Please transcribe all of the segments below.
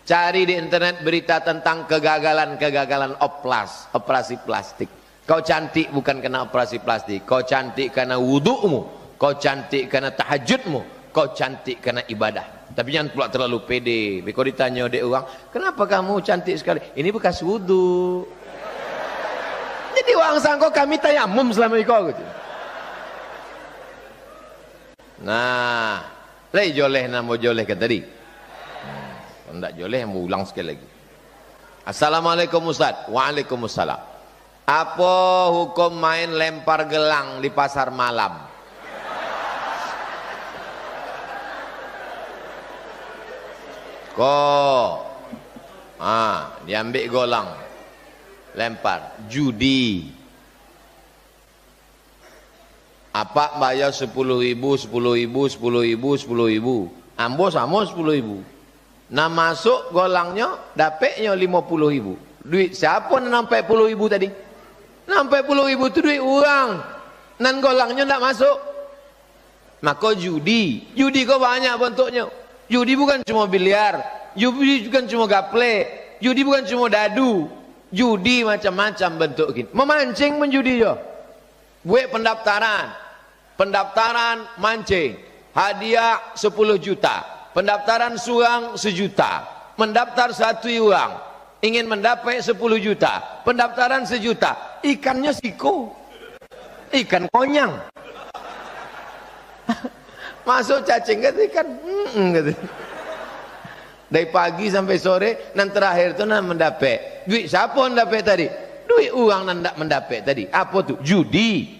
Cari di internet berita tentang kegagalan-kegagalan operasi plastik. Kau cantik bukan karena operasi plastik, kau cantik karena wudu'mu, kau cantik karena tahajudmu, kau cantik karena ibadah. Tapi jangan pula terlalu pede. Kalau ditanya oleh orang, kenapa kamu cantik sekali? Ini bekas wudu. Jadi orang sangka kami tayamum selama itu gitu. Nah, lagi joleh nama joleh kan tadi. Kalau tak joleh, mau ulang sekali lagi. Assalamualaikum Ustaz. Waalaikumsalam. Apa hukum main lempar gelang di pasar malam? Diambil golang, lempar, judi. Apa bayar 10.000, 10.000, 10.000. Ambo sama 10.000. Nah masuk golangnya, dapatnya 50.000. Duit siapa nampak 10.000 tadi? Nampak 10.000 itu duit orang. Nan golangnya tak masuk. Maka judi. Judi kok banyak bentuknya. Judi bukan cuma biliar. Judi bukan cuma gaple. Judi bukan cuma dadu. Judi macam-macam bentuk ini. Memancing menjudi jo. Buat pendaftaran mancing, hadiah 10 juta, pendaftaran suang 1 juta, mendaftar 1 orang ingin mendapat 10 juta, pendaftaran 1 juta, ikannya siko, ikan konyang. Masuk cacing kata ikan, kata. Dari pagi sampai sore, dan terakhir tu nak mendapat duit. Siapa mendapat tadi? Duit uang nak mendapat tadi. Apa tu? Judi.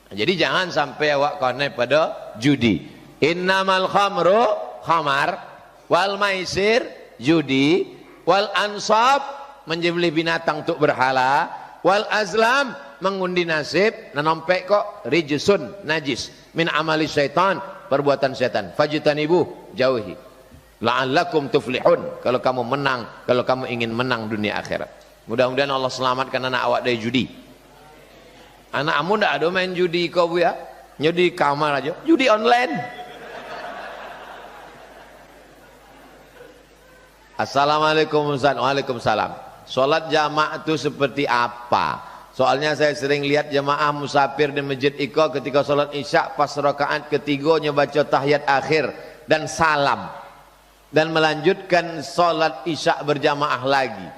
Jadi jangan sampai awak connect pada judi. Innamal khamru khamar, wal maisir judi, wal ansab menjebeli binatang untuk berhala, wal azlam mengundi nasib, nanompek kok rijsun najis min amali syaitan, perbuatan syaitan. Fajtanibu, jauhi. La'allakum tuflihun, kalau kamu menang, kalau kamu ingin menang dunia akhirat. Mudah-mudahan Allah selamatkan anak awak dari judi. Anakmu tidak ada main judi kau ya, judi kamar aja, judi online. Assalamualaikum Ustaz. Waalaikumsalam. Solat jamaah itu seperti apa? Soalnya saya sering lihat jamaah musafir di masjid Iqo ketika solat isya pas rakaat ketiganya baca tahiyat akhir dan salam, dan melanjutkan solat isya berjamaah lagi.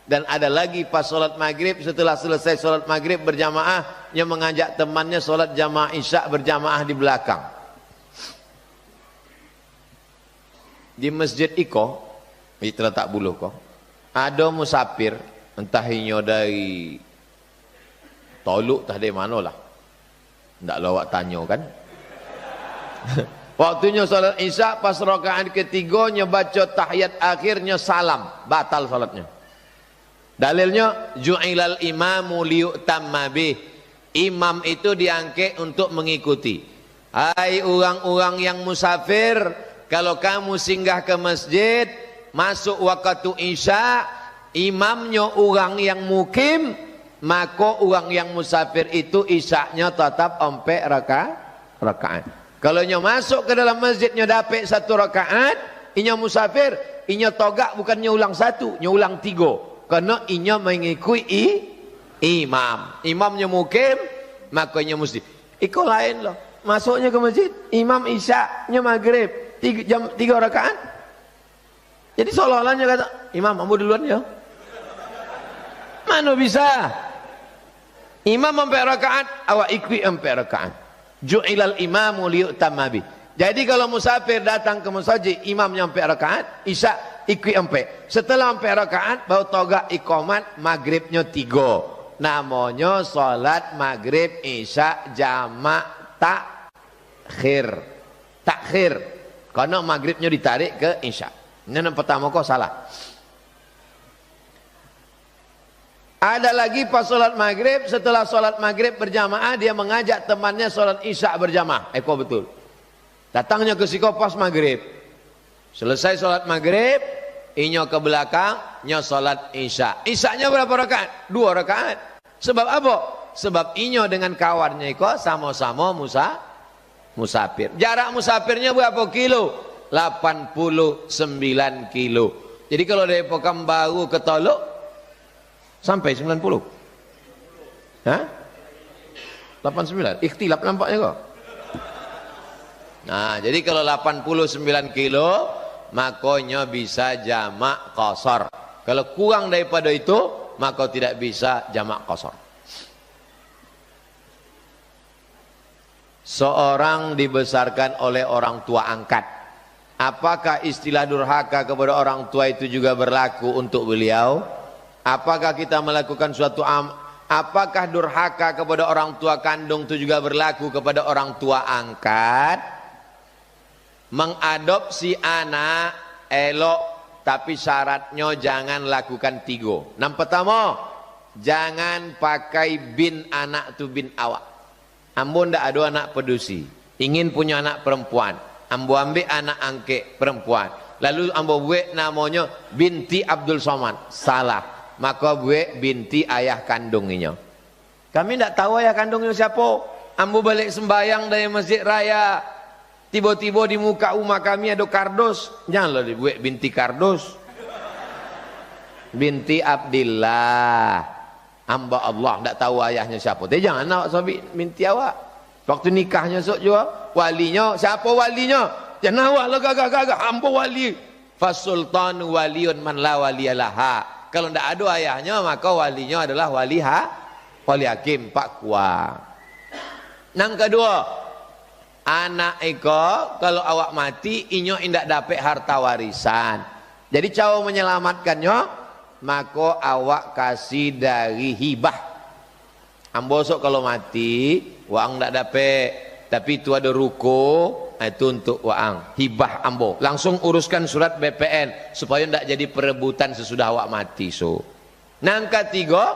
Dan ada lagi pas solat maghrib, setelah selesai solat maghrib berjamaah, yang mengajak temannya solat jamaah isya berjamaah di belakang. Di masjid Iqo, di terletak buluh kok, ada musafir, entah inyo dari Toluk, entah dari mana lah. Tak lawak tanya kan. Waktunya solat isya pas rakaat ketiganya baca tahiyat akhirnya salam, batal solatnya. Dalilnya ju'ilal imamu liyu'tamma bih. Imam itu diangkat untuk mengikuti. Hai orang-orang yang musafir, kalau kamu singgah ke masjid masuk waktu isya, imamnya orang yang mukim, maka orang yang musafir itu isyanya tetap 4 rakaat. Kalau nyo masuk ke dalam masjidnya dapat 1 rakaat, inyo musafir, inyo togak bukannya ulang 1, nyo ulang 3. Karena inyo mengikuti imam. Imamnya mukim, makanya mesti. Iko lain loh. Masuknya ke masjid, imam isya-nya maghrib, 3 rakaat. Jadi seolah-olahnya kata, imam, kamu duluan ya. Mana bisa? Imam 4 rakaat, awak ikuti 4 rakaat. Ju'ilal imamu liyu'tamma bih. Jadi kalau musafir datang ke masjid, imamnya 4 rakaat, isya ikuti 4. Setelah 4 rakaat baru togak iqamat, maghribnya 3. Namanya salat maghrib isya jamak takhir. Takhir. Karena maghribnya ditarik ke isya. Ini yang pertama kok salah. Ada lagi pas salat maghrib, setelah salat maghrib berjamaah dia mengajak temannya salat isya berjamaah. Kok betul. Datangnya ke siko pas maghrib. Selesai salat maghrib, inyo ke belakang, nyo salat isya. Isyanya berapa rakaat? 2 rakaat. Sebab apa? Sebab inyo dengan kawannya iko sama-sama musafir. Jarak musafirnya berapa kilo? 89 kilo. Jadi kalau dari Pekanbaru ke Tolok sampai 90. Hah? 89. Ikhtilaf nampaknya kok. Nah, jadi kalau 89 kilo makanya bisa jamak qasar. Kalau kurang daripada itu maka tidak bisa jamak qasar. Seorang dibesarkan oleh orang tua angkat. Apakah istilah durhaka kepada orang tua itu juga berlaku untuk beliau? Apakah kita melakukan suatu apakah durhaka kepada orang tua kandung itu juga berlaku kepada orang tua angkat? Mengadopsi anak elok, tapi syaratnya jangan lakukan 3. Yang pertama, jangan pakai bin anak tu bin awak. Ambo ndak ada anak pedusi, ingin punya anak perempuan, ambo ambil anak angke perempuan, lalu ambo buat namanya binti Abdul Somad. Salah, maka buat binti ayah kandungnya. Kami ndak tahu ayah kandungnya siapa. Ambo balik sembayang dari masjid raya, tiba-tiba di muka rumah kami ada kardus, janganlah dibuat binti kardus, binti Abdillah. Hamba Allah tidak tahu ayahnya siapa. Tapi jangan awak sabit binti awak. Waktu nikahnya sok juga walinya siapa walinya? Jangan awak lah gagah-gagah hamba wali. Fasultanu waliyun man la waliyalaha. Kalau tidak ada ayahnya maka walinya adalah wali hakim Pak Kuah. Yang kedua, anak eko kalau awak mati inyo indak dapat harta warisan. Jadi cara menyelamatkannya maka awak kasih dari hibah. Ambo sok kalau mati uang ndak dapat, tapi itu ada ruko, itu untuk uang hibah ambo. Langsung uruskan surat BPN supaya ndak jadi perebutan sesudah awak mati. So, yang ketiga,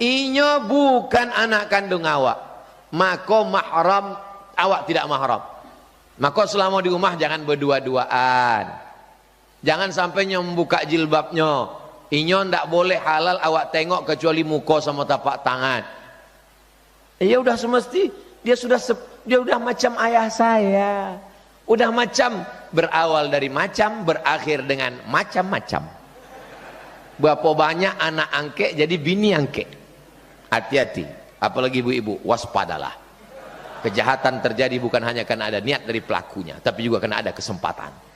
inyo bukan anak kandung awak, maka mahram awak tidak mahram. Maka selama di rumah jangan berdua-duaan, jangan sampai membuka jilbabnya. Inyo ndak boleh halal awak tengok kecuali muka sama tapak tangan. Ya udah semesti dia udah macam ayah saya. Udah macam, berawal dari macam, berakhir dengan macam-macam. Berapa banyak anak angke jadi bini angke. Hati-hati, apalagi ibu-ibu, waspadalah. Kejahatan terjadi bukan hanya karena ada niat dari pelakunya, tapi juga karena ada kesempatan.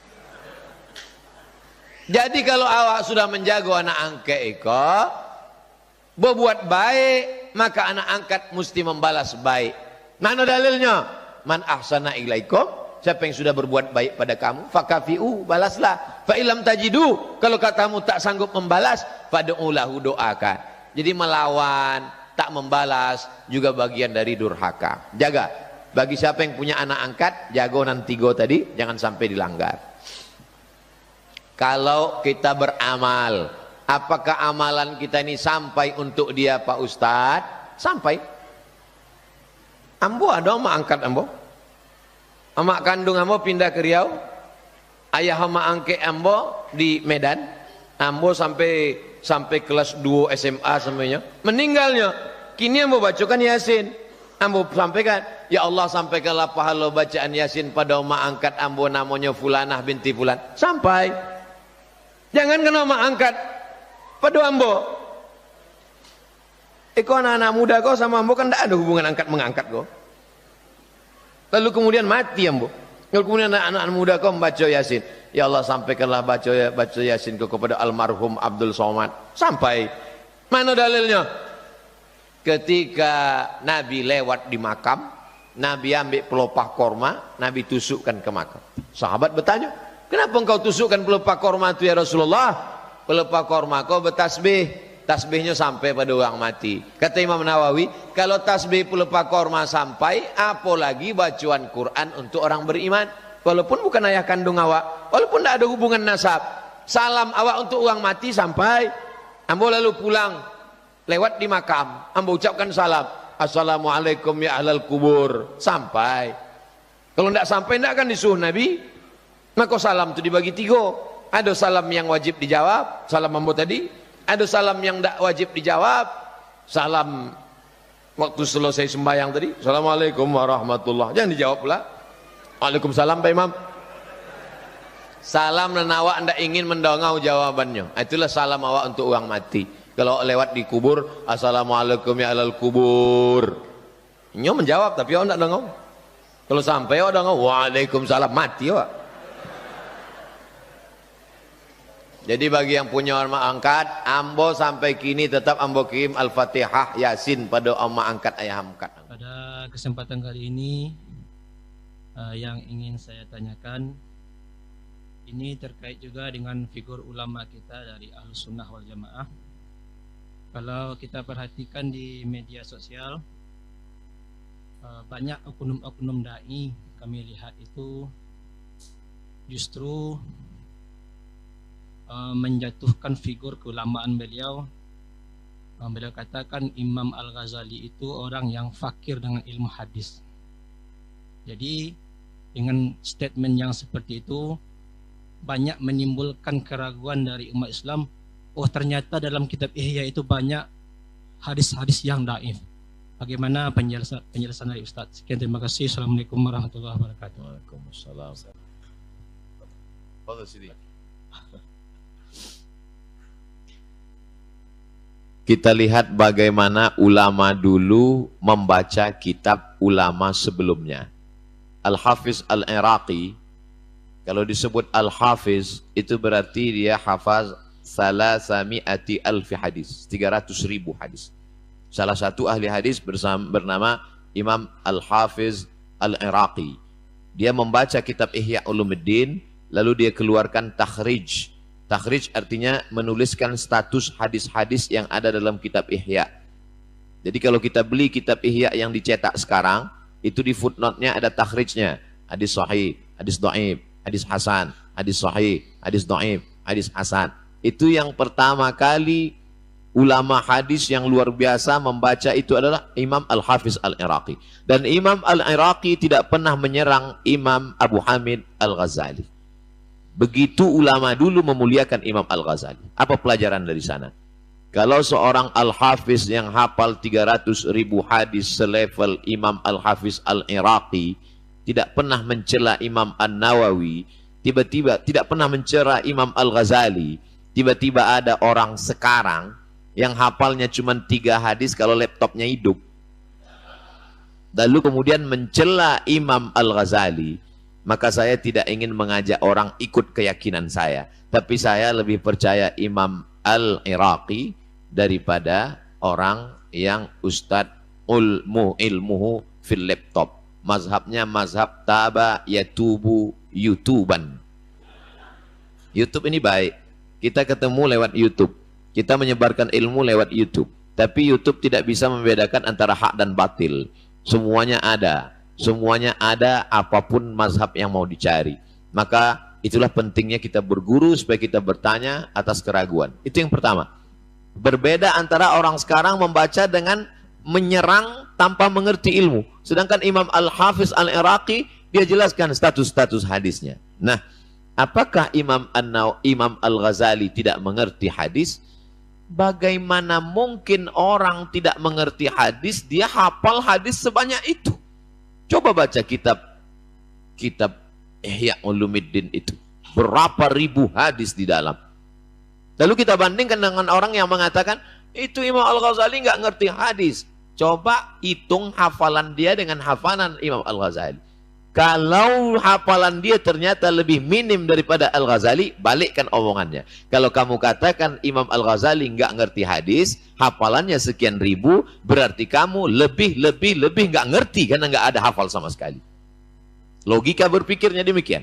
Jadi kalau awak sudah menjaga anak angkat iko, berbuat baik, maka anak angkat mesti membalas baik. Mana dalilnya? Man ahsana ilaikum, siapa yang sudah berbuat baik pada kamu, fakafi'u, balaslah. Fa ilam tajidu, kalau katamu tak sanggup membalas, fad'u lahu, doakan. Jadi melawan, tak membalas juga bagian dari durhaka. Jaga. Bagi siapa yang punya anak angkat, jago nanti go tadi, jangan sampai dilanggar. Kalau kita beramal, apakah amalan kita ini sampai untuk dia Pak Ustadz? Sampai. Ambo ada mak angkat ambo. Amak kandung ambo pindah ke Riau. Ayah ama angke ambo di Medan. Ambo sampai kelas 2 SMA semuanya. Meninggalnya. Kini ambo bacakan Yasin. Ambo sampaikan, ya Allah sampaikanlah pahala bacaan Yasin pada mak angkat ambo namanya Fulanah binti Fulan. Sampai. Jangan kena mak angkat pada ambo. Eko anak-anak muda kau sama ambo kan tidak ada hubungan angkat mengangkat kau. Lalu kemudian mati ambo. Lalu kemudian anak-anak muda kau membaca Yasin. Ya Allah sampaikanlah baca Yasin kau kepada almarhum Abdul Somad. Sampai. Mana dalilnya? Ketika Nabi lewat di makam, Nabi ambil pelopah korma, Nabi tusukkan ke makam. Sahabat bertanya, kenapa engkau tusukkan pelepah korma itu ya Rasulullah? Pelepah korma kau bertasbih, tasbihnya sampai pada orang mati. Kata Imam Nawawi, kalau tasbih pelepah korma sampai, apalagi bacaan Quran untuk orang beriman. Walaupun bukan ayah kandung awak, walaupun tidak ada hubungan nasab, salam awak untuk orang mati sampai. Ambo lalu pulang, lewat di makam, ambo ucapkan salam, assalamualaikum ya ahlal kubur, sampai. Kalau tidak sampai, tidak akan disuruh Nabi. Maka salam itu dibagi 3. Ada salam yang wajib dijawab, salam ambo tadi. Ada salam yang tidak wajib dijawab, salam waktu selesai sembahyang tadi, assalamualaikum warahmatullah, jangan dijawab pula. Waalaikumsalam Pak Imam. Salam dan awak ndak ingin mendongau jawabannya. Itulah salam awak untuk orang mati. Kalau lewat di kubur, assalamualaikum ya alal kubur. Nyo menjawab tapi awak ndak dongau. Kalau sampai awak dongau, waalaikumsalam, mati awak. Jadi bagi yang punya orang angkat, ambo sampai kini tetap ambo kirim Al-Fatihah Yasin pada amma angkat ayah angkat. Pada kesempatan kali ini yang ingin saya tanyakan ini terkait juga dengan figur ulama kita dari Ahlus Sunnah wal Jamaah. Kalau kita perhatikan di media sosial, banyak oknum-oknum dai kami lihat itu justru menjatuhkan figur keulamaan beliau. Beliau katakan Imam Al-Ghazali itu orang yang fakir dengan ilmu hadis. Jadi dengan statement yang seperti itu banyak menimbulkan keraguan dari umat Islam. Oh, ternyata dalam kitab Ihya itu banyak hadis-hadis yang dhaif. Bagaimana penjelasan dari Ustaz? Sekian, terima kasih. Assalamualaikum warahmatullahi wabarakatuh. Waalaikumsalam. Kita lihat bagaimana ulama dulu membaca kitab ulama sebelumnya. Al-Hafiz Al-Iraqi, kalau disebut Al-Hafiz itu berarti dia hafaz salasami'ati alfi hadis, 300.000 hadis. Salah satu ahli hadis bernama Imam Al-Hafiz Al-Iraqi. Dia membaca kitab Ihya Ulumuddin, lalu dia keluarkan takhrij. Takhrij artinya menuliskan status hadis-hadis yang ada dalam kitab Ihya. Jadi kalau kita beli kitab Ihya yang dicetak sekarang, itu di footnote-nya ada takhrijnya. Hadis sahih, hadis dhaif, hadis hasan, hadis sahih, hadis dhaif, hadis hasan. Itu yang pertama kali ulama hadis yang luar biasa membaca itu adalah Imam Al-Hafiz Al-Iraqi. Dan Imam Al-Iraqi tidak pernah menyerang Imam Abu Hamid Al-Ghazali. Begitu ulama dulu memuliakan Imam Al-Ghazali. Apa pelajaran dari sana? Kalau seorang Al-Hafiz yang hafal 300.000 hadis selevel Imam Al-Hafiz Al-Iraqi, tidak pernah mencela Imam An-Nawawi, tiba-tiba tidak pernah mencela Imam Al-Ghazali, tiba-tiba ada orang sekarang yang hafalnya cuma 3 hadis kalau laptopnya hidup, lalu kemudian mencela Imam Al-Ghazali, maka saya tidak ingin mengajak orang ikut keyakinan saya, tapi saya lebih percaya Imam Al-Iraqi daripada orang yang ustadz ilmuhu fil laptop. Mazhabnya mazhab taba yatubu yutuban. YouTube ini baik, kita ketemu lewat YouTube, kita menyebarkan ilmu lewat YouTube, tapi YouTube tidak bisa membedakan antara hak dan batil. Semuanya ada, apapun mazhab yang mau dicari. Maka itulah pentingnya kita berguru supaya kita bertanya atas keraguan. Itu yang pertama. Berbeda antara orang sekarang membaca dengan menyerang tanpa mengerti ilmu. Sedangkan Imam Al-Hafiz Al-Iraqi dia jelaskan status-status hadisnya. Nah, apakah Imam Al-Ghazali tidak mengerti hadis? Bagaimana mungkin orang tidak mengerti hadis, dia hafal hadis sebanyak itu? Coba baca kitab Ihya Ulumuddin itu. Berapa ribu hadis di dalam. Lalu kita bandingkan dengan orang yang mengatakan, itu Imam Al-Ghazali nggak ngerti hadis. Coba hitung hafalan dia dengan hafalan Imam Al-Ghazali. Kalau hafalan dia ternyata lebih minim daripada Al-Ghazali, balikkan omongannya. Kalau kamu katakan Imam Al-Ghazali nggak ngerti hadis, hafalannya sekian ribu, berarti kamu lebih nggak ngerti karena nggak ada hafal sama sekali. Logika berpikirnya demikian.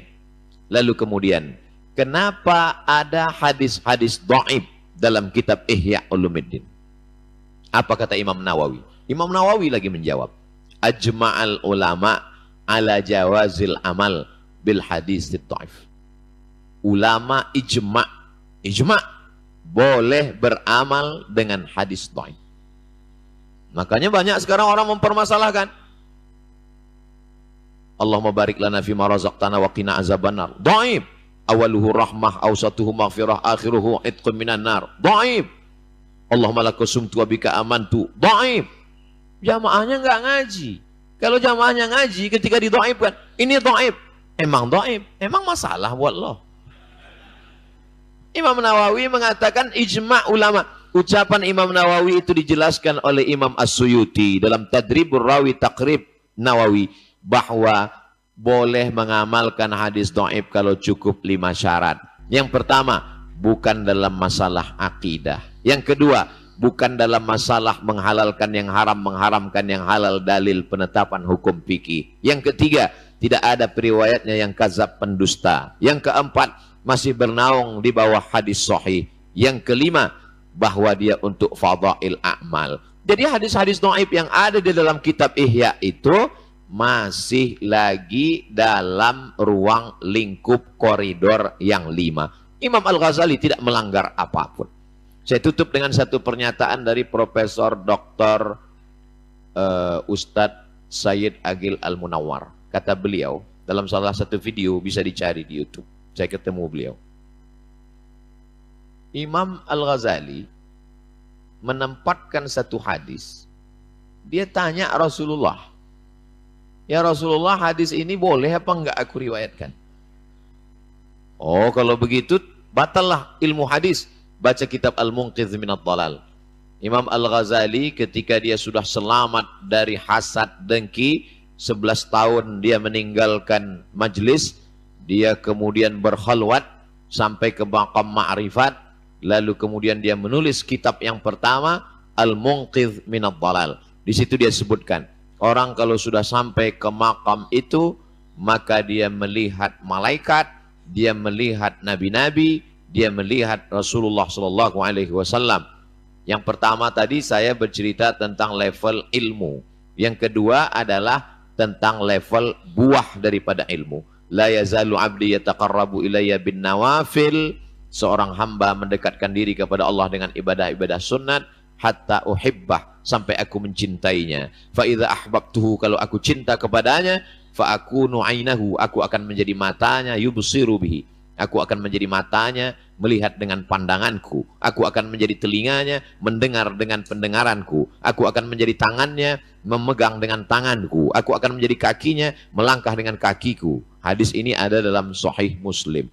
Lalu kemudian, kenapa ada hadis-hadis dhaif dalam kitab Ihya Ulumuddin? Apa kata Imam Nawawi? Imam Nawawi lagi menjawab, ajma'al ulama ala jawazil amal bil hadis dhaif. Ulama ijma' boleh beramal dengan hadis dhaif. Makanya banyak sekarang orang mempermasalahkan, Allahumma barik lana fima razaqtana wa qina azabannar. Dhaif. Awaluhu rahmah, awsatuhu maghfirah, akhiruhu itqun minan nar. Dhaif. Allahumma lakasumtu wa bika amantu. Dhaif. Jamaahnya enggak ngaji. Kalau jamaahnya ngaji ketika didhaifkan, ini dhaif. Emang dhaif? Emang masalah buat lo? Imam Nawawi mengatakan ijma' ulama. Ucapan Imam Nawawi itu dijelaskan oleh Imam As-Suyuti dalam Tadribur Rawi Taqrib Nawawi bahwa boleh mengamalkan hadis dhaif kalau cukup 5 syarat. Yang pertama, bukan dalam masalah akidah. Yang kedua, bukan dalam masalah menghalalkan yang haram, mengharamkan yang halal, dalil penetapan hukum fikih. Yang ketiga, tidak ada periwayatnya yang kadzab pendusta. Yang keempat, masih bernaung di bawah hadis sahih. Yang kelima, bahwa dia untuk fadail a'mal. Jadi hadis-hadis dhaif yang ada di dalam kitab Ihya itu masih lagi dalam ruang lingkup koridor yang 5. Imam Al-Ghazali tidak melanggar apapun. Saya tutup dengan satu pernyataan dari Profesor Dr. Ustadz Sayyid Agil Al-Munawwar. Kata beliau dalam salah satu video, bisa dicari di YouTube. Saya ketemu beliau. Imam Al-Ghazali menempatkan satu hadis. Dia tanya Rasulullah, ya Rasulullah, hadis ini boleh apa enggak aku riwayatkan? Oh, kalau begitu batallah ilmu hadis. Baca kitab Al-Munqidh Minadh Dhalal. Imam Al-Ghazali ketika dia sudah selamat dari hasad dengki, 11 tahun dia meninggalkan majlis, dia kemudian berkhalwat sampai ke maqam ma'rifat. Lalu kemudian dia menulis kitab yang pertama, Al-Munqidh Minadh Dhalal. Di situ dia sebutkan, orang kalau sudah sampai ke makam itu, maka dia melihat malaikat, dia melihat nabi-nabi, dia melihat Rasulullah SAW. Yang pertama tadi saya bercerita tentang level ilmu. Yang kedua adalah tentang level buah daripada ilmu. La yazalu abdi yataqarrabu ilayya bin nawafil. Seorang hamba mendekatkan diri kepada Allah dengan ibadah-ibadah sunat hatta uhibbah, sampai aku mencintainya. Fa idza ahbabtuhu, kalau aku cinta kepadanya, fa akunu ainahu, aku akan menjadi matanya, yubsiru bihi, aku akan menjadi matanya melihat dengan pandanganku, aku akan menjadi telinganya mendengar dengan pendengaranku, aku akan menjadi tangannya memegang dengan tanganku, aku akan menjadi kakinya melangkah dengan kakiku. Hadis ini ada dalam Sahih Muslim.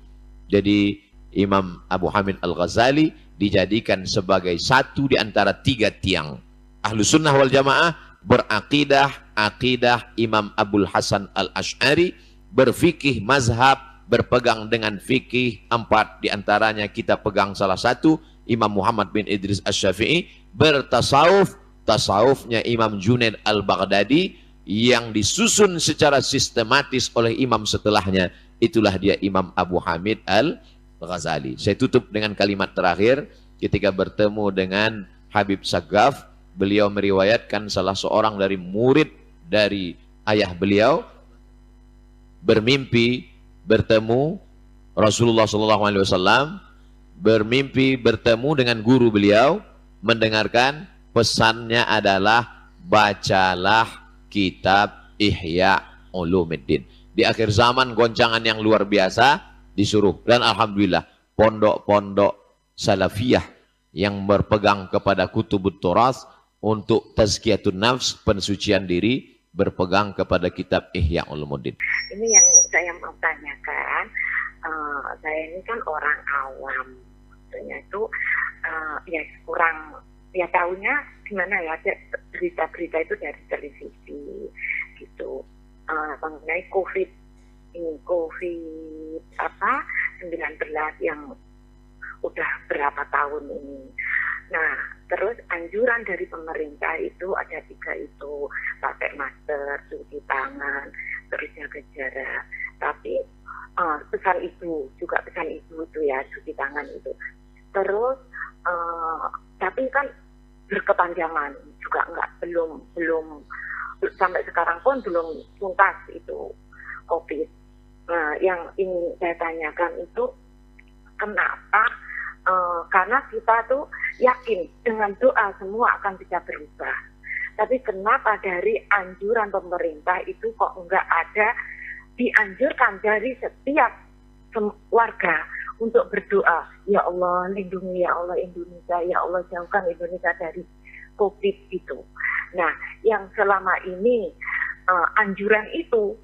Jadi Imam Abu Hamid Al-Ghazali dijadikan sebagai satu di antara 3 tiang Ahlus Sunnah wal Jamaah, berakidah akidah Imam Abul Hasan Al-Ash'ari, berfikih mazhab, berpegang dengan fikih 4 di antaranya kita pegang salah satu, Imam Muhammad bin Idris Asy-Syafi'i, bertasawuf, tasawufnya Imam Junaid Al-Baghdadi yang disusun secara sistematis oleh imam setelahnya, itulah dia Imam Abu Hamid Al-Ghazali. Saya tutup dengan kalimat terakhir. Ketika bertemu dengan Habib Saggaf, beliau meriwayatkan salah seorang dari murid dari ayah beliau bermimpi bertemu Rasulullah SAW, bermimpi bertemu dengan guru beliau, mendengarkan pesannya adalah bacalah kitab Ihya Ulumuddin. Di akhir zaman goncangan yang luar biasa disuruh, dan alhamdulillah pondok-pondok salafiyah yang berpegang kepada kutubut turas untuk tazkiyatun nafs, pensucian diri, berpegang kepada kitab Ihya Ulumuddin. Ini yang saya mau tanyakan, saya ini kan orang awam, maksudnya itu ya kurang, ya tahunya gimana ya, berita-berita itu dari televisi gitu, mengenai COVID 19 yang udah berapa tahun ini. Nah, terus anjuran dari pemerintah itu ada 3 itu, pakai masker, cuci tangan, terus jaga jarak. Tapi pesan ibu itu ya, cuci tangan itu. Terus tapi kan berkepanjangan juga, belum sampai sekarang pun belum tuntas itu COVID. Nah, yang ingin saya tanyakan itu kenapa? Karena kita tuh yakin dengan doa semua akan bisa berubah. Tapi kenapa dari anjuran pemerintah itu kok enggak ada dianjurkan dari setiap warga untuk berdoa, ya Allah lindungi, ya Allah Indonesia, ya Allah jauhkan Indonesia dari COVID itu. Nah, yang selama ini anjuran itu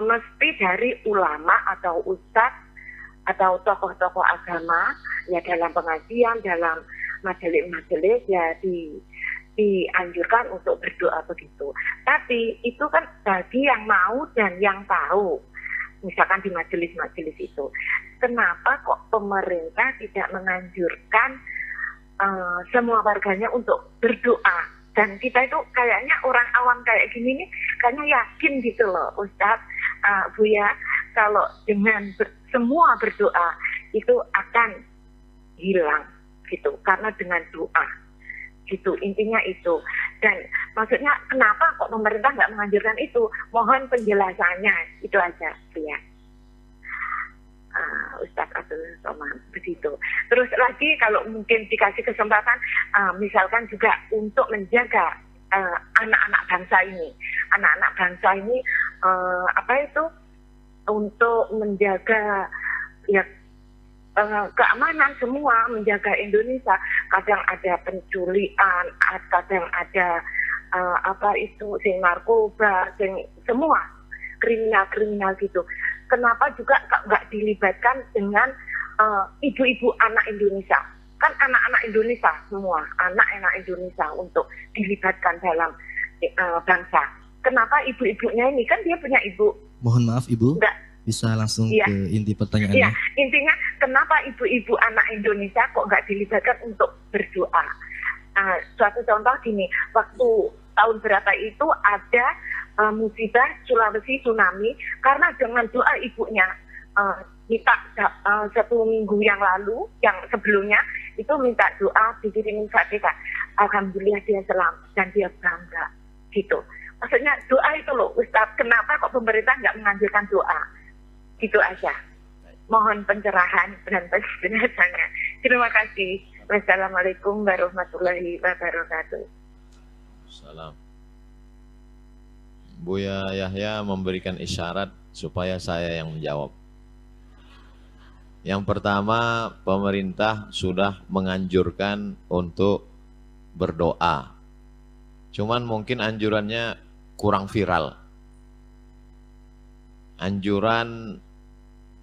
mesti dari ulama atau ustadz atau tokoh-tokoh agama ya dalam pengajian, dalam majelis-majelis ya dianjurkan untuk berdoa begitu. Tapi itu kan bagi yang mau dan yang tahu. Misalkan di majelis-majelis itu, kenapa kok pemerintah tidak menganjurkan semua warganya untuk berdoa? Dan kita itu kayaknya orang awam kayak gini nih, kayaknya yakin gitu loh, Ustadz, Buya, kalau dengan semua berdoa itu akan hilang gitu, karena dengan doa gitu, intinya itu. Dan maksudnya kenapa kok pemerintah nggak menganjurkan itu? Mohon penjelasannya, itu aja ya. Ustadz Abdul Somad begitu. Terus lagi kalau mungkin dikasih kesempatan, misalkan juga untuk menjaga anak-anak bangsa ini, untuk menjaga ya keamanan semua, menjaga Indonesia. Kadang ada penculian, kadang ada narkoba, semua kriminal gitu. Kenapa juga nggak dilibatkan dengan ibu-ibu anak Indonesia? Kan anak-anak Indonesia semua, anak-anak Indonesia untuk dilibatkan dalam bangsa. Kenapa ibu-ibunya ini, kan dia punya ibu. Mohon maaf Ibu, Enggak. bisa langsung Iya. ke inti pertanyaannya? Iya, intinya kenapa ibu-ibu anak Indonesia kok nggak dilibatkan untuk berdoa? Suatu contoh gini, waktu tahun berapa itu ada musibah Sulawesi tsunami, karena dengan doa ibunya minta 1 minggu yang lalu, yang sebelumnya itu minta doa dikirimin Fatihah. Alhamdulillah dia selamat dan dia bangga gitu. Maksudnya doa itu loh Ustadz, kenapa kok pemerintah nggak menganjurkan doa? Gitu aja. Mohon pencerahan dan penjelasannya. Terima kasih. Wassalamualaikum warahmatullahi wabarakatuh. Salam. Buya Yahya memberikan isyarat supaya saya yang menjawab. Yang pertama, pemerintah sudah menganjurkan untuk berdoa. Cuman mungkin anjurannya kurang viral. Anjuran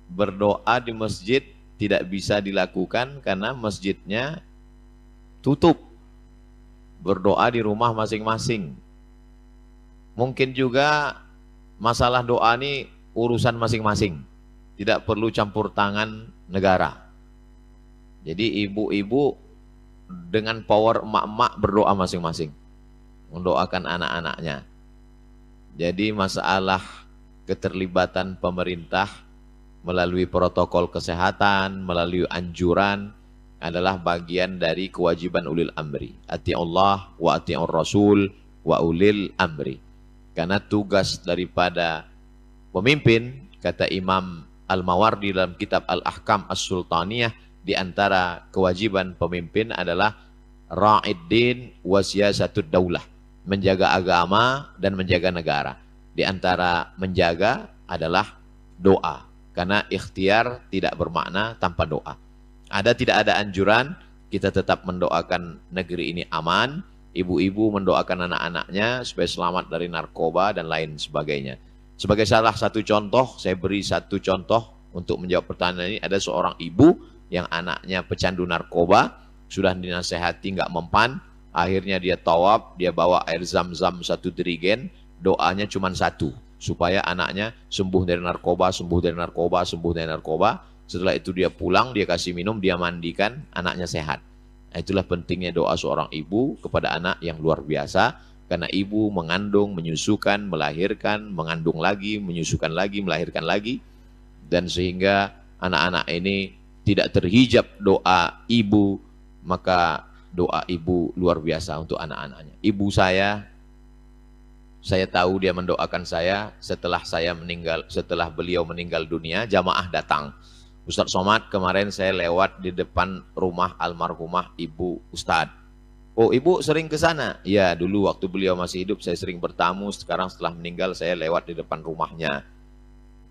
berdoa di masjid tidak bisa dilakukan karena masjidnya tutup. Berdoa di rumah masing-masing. Mungkin juga masalah doa ini urusan masing-masing. Tidak perlu campur tangan negara. Jadi ibu-ibu dengan power emak-emak berdoa masing-masing. Mendoakan anak-anaknya. Jadi masalah keterlibatan pemerintah melalui protokol kesehatan, melalui anjuran adalah bagian dari kewajiban ulil amri. Ati'ullah wa ati'ur rasul wa ulil amri. Karena tugas daripada pemimpin, kata Imam Al-Mawardi dalam kitab Al-Ahkam As-Sultaniyah, di antara kewajiban pemimpin adalah ra'iddin wa siyasatud daulah, menjaga agama dan menjaga negara. Di antara menjaga adalah doa, karena ikhtiar tidak bermakna tanpa doa. Tidak ada anjuran, kita tetap mendoakan negeri ini aman, ibu-ibu mendoakan anak-anaknya supaya selamat dari narkoba dan lain sebagainya. Sebagai salah satu contoh, saya beri satu contoh untuk menjawab pertanyaan ini. Ada seorang ibu yang anaknya pecandu narkoba, sudah dinasehati nggak mempan, akhirnya dia tawaf, dia bawa air zam-zam 1 dirigen, doanya cuma 1, supaya anaknya sembuh dari narkoba, sembuh dari narkoba, sembuh dari narkoba. Setelah itu dia pulang, dia kasih minum, dia mandikan, anaknya sehat. Nah, itulah pentingnya doa seorang ibu kepada anak yang luar biasa, karena ibu mengandung, menyusukan, melahirkan, mengandung lagi, menyusukan lagi, melahirkan lagi, dan sehingga anak-anak ini tidak terhijab doa ibu, maka doa ibu luar biasa untuk anak-anaknya. Ibu saya tahu dia mendoakan saya setelah beliau meninggal dunia, jamaah datang. Ustadz Somad, kemarin saya lewat di depan rumah almarhumah ibu Ustadz. Oh, ibu sering ke sana? Ya, dulu waktu beliau masih hidup saya sering bertamu, sekarang setelah meninggal saya lewat di depan rumahnya.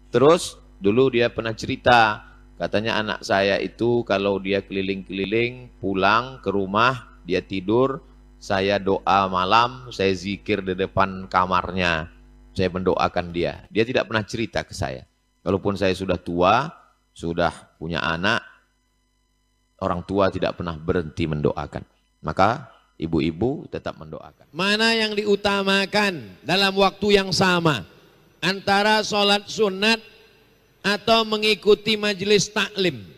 Terus dulu dia pernah cerita, katanya anak saya itu kalau dia keliling-keliling, pulang ke rumah, dia tidur, saya doa malam, saya zikir di depan kamarnya, saya mendoakan dia. Dia tidak pernah cerita ke saya. Walaupun saya sudah tua, sudah punya anak, orang tua tidak pernah berhenti mendoakan. Maka ibu-ibu tetap mendoakan. Mana yang diutamakan dalam waktu yang sama antara sholat sunat atau mengikuti majelis taklim?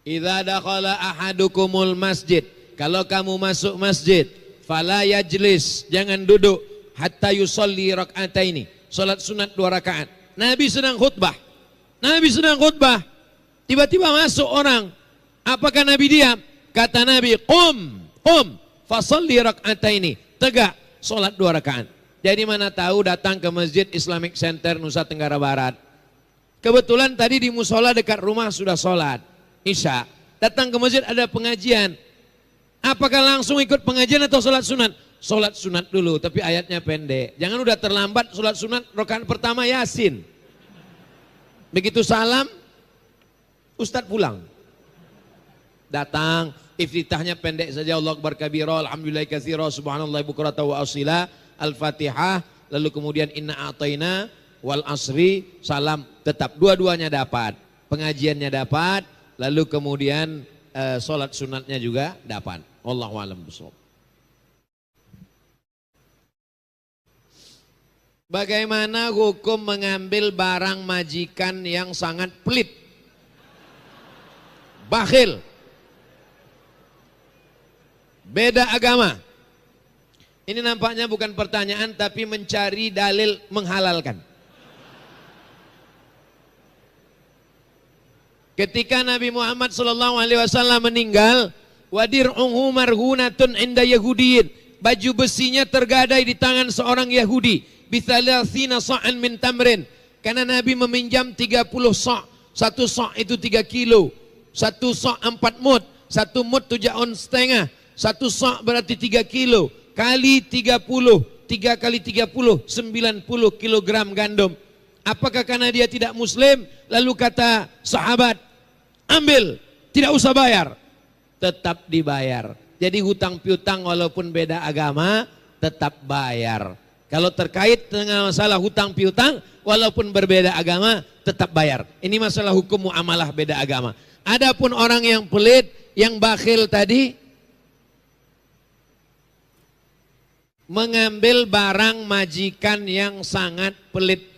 Idza dakhala ahadukumul masjid, kalau kamu masuk masjid, fala yajlis, jangan duduk, hatta yusolli rak'ataini, salat sunat 2 rakaat. Nabi sedang khutbah. Tiba-tiba masuk orang. Apakah Nabi diam? Kata Nabi, qum, fasalli rak'ataini, tegak, salat 2 rakaat. Jadi mana tahu datang ke Masjid Islamic Center Nusa Tenggara Barat. Kebetulan tadi di musola dekat rumah sudah salat Isya, datang ke masjid ada pengajian. Apakah langsung ikut pengajian atau sholat sunat? Sholat sunat dulu, tapi ayatnya pendek. Jangan udah terlambat sholat sunat, rakaat pertama Yasin. Begitu salam, Ustadz pulang. Datang, iftitahnya pendek saja, Allahu Akbar kabira, alhamdulillah katsira, subhanallah bukrata wa asila, Al-Fatihah, lalu kemudian inna a'taina wal asri, salam, tetap dua-duanya dapat. Pengajiannya dapat, lalu kemudian sholat sunatnya juga dapat. Wallahu a'lam bishawab. Bagaimana hukum mengambil barang majikan yang sangat pelit, bakhil, beda agama? Ini nampaknya bukan pertanyaan tapi mencari dalil menghalalkan. Ketika Nabi Muhammad SAW meninggal, wadir'uhu marhunatun inda Yahudiyin, baju besinya tergadai di tangan seorang Yahudi, bithalathina sa'an min tamrin, karena Nabi meminjam 30 sa', 1 sa' itu 3 kilo, 1 sa' 4 mud, 1 mud 7 ons setengah, 1 sa' berarti 3 kilo, kali 30, 3 kali 30, 90 kilogram gandum. Apakah karena dia tidak muslim? Lalu kata sahabat, ambil, tidak usah bayar. Tetap dibayar. Jadi hutang piutang walaupun beda agama, tetap bayar. Kalau terkait dengan masalah hutang piutang, walaupun berbeda agama, tetap bayar. Ini masalah hukum muamalah beda agama. Adapun orang yang pelit, yang bakhil tadi, mengambil barang majikan yang sangat pelit.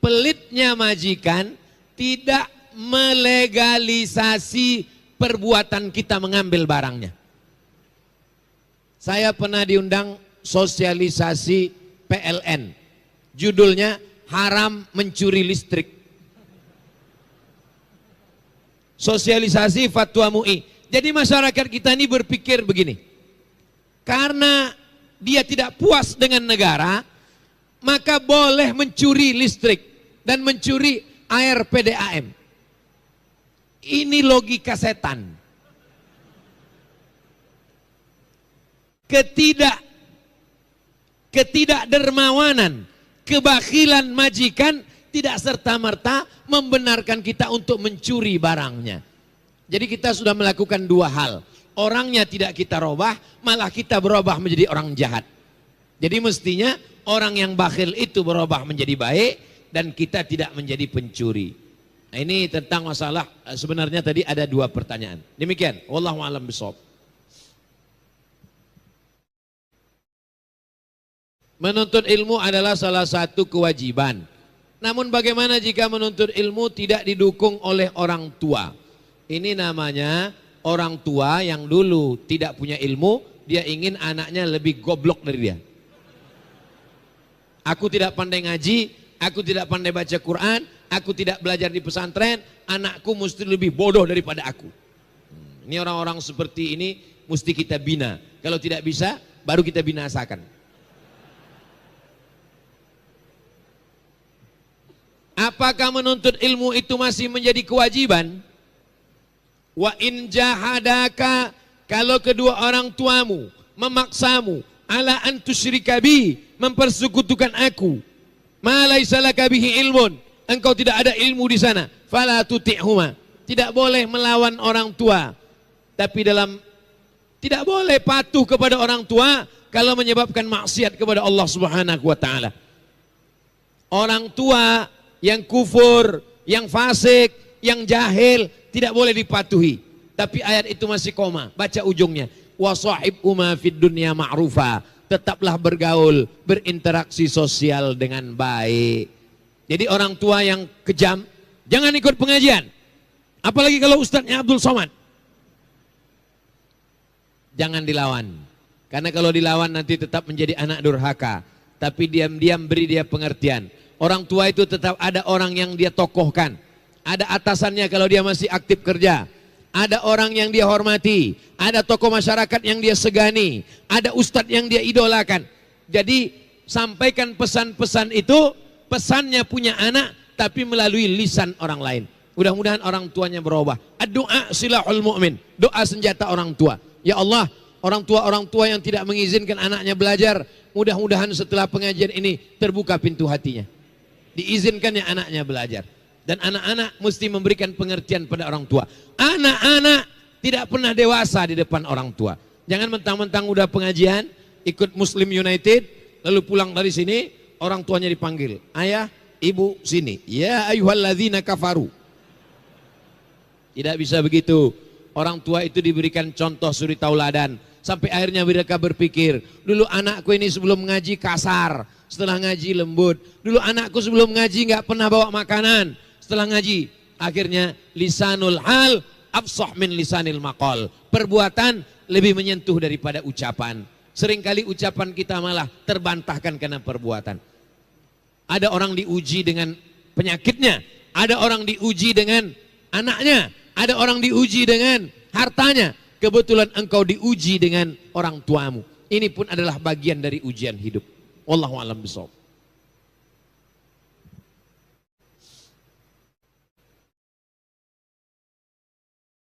Pelitnya majikan tidak melegalisasi perbuatan kita mengambil barangnya. Saya pernah diundang sosialisasi PLN. Judulnya haram mencuri listrik. Sosialisasi fatwa MUI. Jadi masyarakat kita ini berpikir begini. Karena dia tidak puas dengan negara, maka boleh mencuri listrik dan mencuri air PDAM. Ini logika setan. Ketidakdermawanan, kebakhilan majikan tidak serta-merta membenarkan kita untuk mencuri barangnya. Jadi kita sudah melakukan 2 hal. Orangnya tidak kita robah, malah kita berubah menjadi orang jahat. Jadi mestinya orang yang bakhil itu berubah menjadi baik dan kita tidak menjadi pencuri. Nah, ini tentang masalah, sebenarnya tadi ada 2 pertanyaan. Demikian, wallahu a'lam bishawab. Menuntut ilmu adalah salah satu kewajiban. Namun bagaimana jika menuntut ilmu tidak didukung oleh orang tua? Ini namanya orang tua yang dulu tidak punya ilmu, dia ingin anaknya lebih goblok dari dia. Aku tidak pandai ngaji, aku tidak pandai baca Quran, aku tidak belajar di pesantren, anakku mesti lebih bodoh daripada aku. Ini orang-orang seperti ini mesti kita bina. Kalau tidak bisa, baru kita binasakan. Apakah menuntut ilmu itu masih menjadi kewajiban? Wa in jahadaka, kalau kedua orang tuamu memaksamu ala an tusyrika bi, mempersekutukan aku, ma laisa laka bihi ilmun, engkau tidak ada ilmu di sana, fala tuti'huma, tidak boleh melawan orang tua. Tapi tidak boleh patuh kepada orang tua kalau menyebabkan maksiat kepada Allah Subhanahu wa taala. Orang tua yang kufur, yang fasik, yang jahil tidak boleh dipatuhi. Tapi ayat itu masih koma, baca ujungnya. Wa sahibhuma fid dunya ma'rufa. Tetaplah bergaul, berinteraksi sosial dengan baik. Jadi orang tua yang kejam jangan ikut pengajian. Apalagi kalau ustadznya Abdul Somad. Jangan dilawan. Karena kalau dilawan nanti tetap menjadi anak durhaka. Tapi diam-diam beri dia pengertian. Orang tua itu tetap ada orang yang dia tokohkan. Ada atasannya kalau dia masih aktif kerja. Ada orang yang dia hormati. Ada tokoh masyarakat yang dia segani. Ada ustadz yang dia idolakan. Jadi sampaikan pesan-pesan itu. Pesannya punya anak tapi melalui lisan orang lain. Mudah-mudahan orang tuanya berubah. Ad-du'a silahul mu'min. Doa senjata orang tua. Ya Allah, orang tua yang tidak mengizinkan anaknya belajar, mudah-mudahan setelah pengajian ini terbuka pintu hatinya. Diizinkannya anaknya belajar. Dan anak-anak mesti memberikan pengertian pada orang tua. Anak-anak tidak pernah dewasa di depan orang tua. Jangan mentang-mentang udah pengajian, ikut Muslim United, lalu pulang dari sini, orang tuanya dipanggil. Ayah, ibu, sini. Ya ayyuhalladzina kafaru. Tidak bisa begitu. Orang tua itu diberikan contoh suri tauladan. Sampai akhirnya mereka berpikir, dulu anakku ini sebelum ngaji kasar, setelah ngaji lembut. Dulu anakku sebelum ngaji nggak pernah bawa makanan, setelah ngaji akhirnya lisanul hal afsah min lisanil maqal. Perbuatan lebih menyentuh daripada ucapan. Seringkali ucapan kita malah terbantahkan karena perbuatan. Ada orang diuji dengan penyakitnya, ada orang diuji dengan anaknya, ada orang diuji dengan hartanya. Kebetulan engkau diuji dengan orang tuamu. Ini pun adalah bagian dari ujian hidup. Wallahu a'lam bishawab.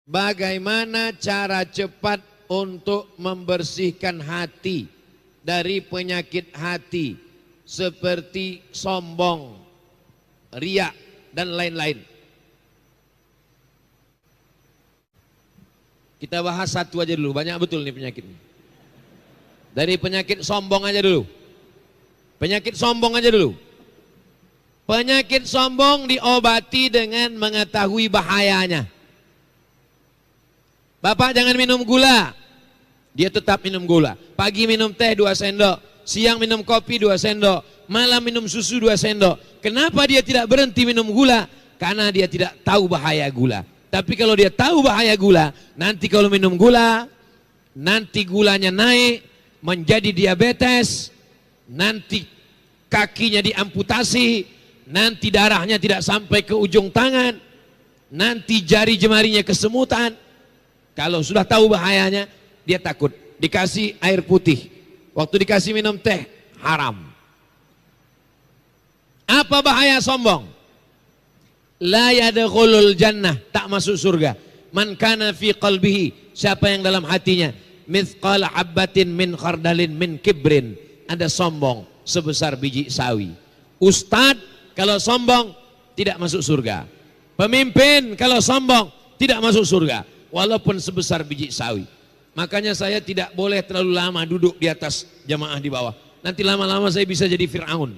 Bagaimana cara cepat untuk membersihkan hati dari penyakit hati seperti sombong, riya dan lain-lain? Kita bahas satu aja dulu, banyak betul nih penyakitnya. Dari penyakit sombong aja dulu. Penyakit sombong aja dulu. Penyakit sombong diobati dengan mengetahui bahayanya. Bapak jangan minum gula. Dia tetap minum gula. Pagi minum teh 2 sendok. Siang minum kopi 2 sendok. Malam minum susu 2 sendok. Kenapa dia tidak berhenti minum gula? Karena dia tidak tahu bahaya gula. Tapi kalau dia tahu bahaya gula, nanti kalau minum gula, nanti gulanya naik, menjadi diabetes, nanti kakinya diamputasi, nanti darahnya tidak sampai ke ujung tangan, nanti jari jemarinya kesemutan. Kalau sudah tahu bahayanya, dia takut. Dikasih air putih, waktu dikasih minum teh, haram. Apa bahaya sombong? La yadkhulul jannah, tak masuk surga. Man kana fi qalbihi, siapa yang dalam hatinya mithqala habbatin min khardalin min kibrin, ada sombong sebesar biji sawi. Ustad kalau sombong tidak masuk surga. Pemimpin kalau sombong tidak masuk surga walaupun sebesar biji sawi. Makanya saya tidak boleh terlalu lama duduk di atas, jamaah di bawah. Nanti lama-lama saya bisa jadi Fir'aun.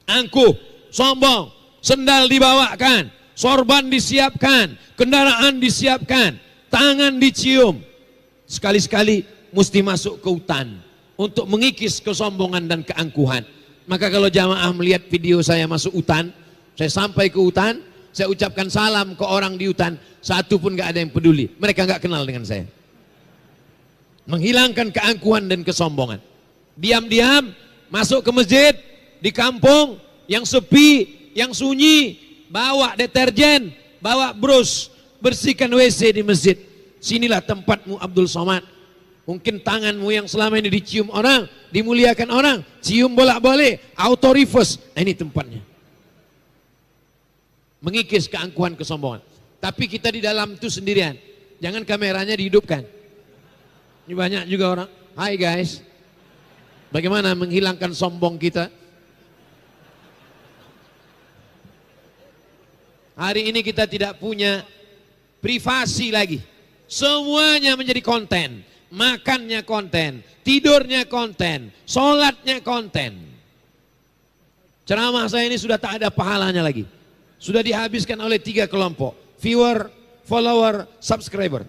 Angkuh, sombong. Sendal dibawakan, sorban disiapkan, kendaraan disiapkan, tangan dicium. Sekali-sekali mesti masuk ke hutan untuk mengikis kesombongan dan keangkuhan. Maka kalau jamaah melihat video saya masuk hutan, saya sampai ke hutan, saya ucapkan salam ke orang di hutan, satu pun gak ada yang peduli. Mereka gak kenal dengan saya. Menghilangkan keangkuhan dan kesombongan. Diam-diam masuk ke masjid, di kampung yang sepi, yang sunyi, bawa deterjen, bawa brush, bersihkan WC di masjid. Sinilah tempatmu Abdul Somad. Mungkin tanganmu yang selama ini dicium orang, dimuliakan orang, cium bolak-balik, auto reverse. Nah, ini tempatnya. Mengikis keangkuhan kesombongan. Tapi kita di dalam itu sendirian. Jangan kameranya dihidupkan. Ini banyak juga orang. Hai guys. Bagaimana menghilangkan sombong kita? Hari ini kita tidak punya privasi lagi. Semuanya menjadi konten. Makannya konten, tidurnya konten, sholatnya konten. Ceramah saya ini sudah tak ada pahalanya lagi. Sudah dihabiskan oleh 3 kelompok. Viewer, follower, subscriber.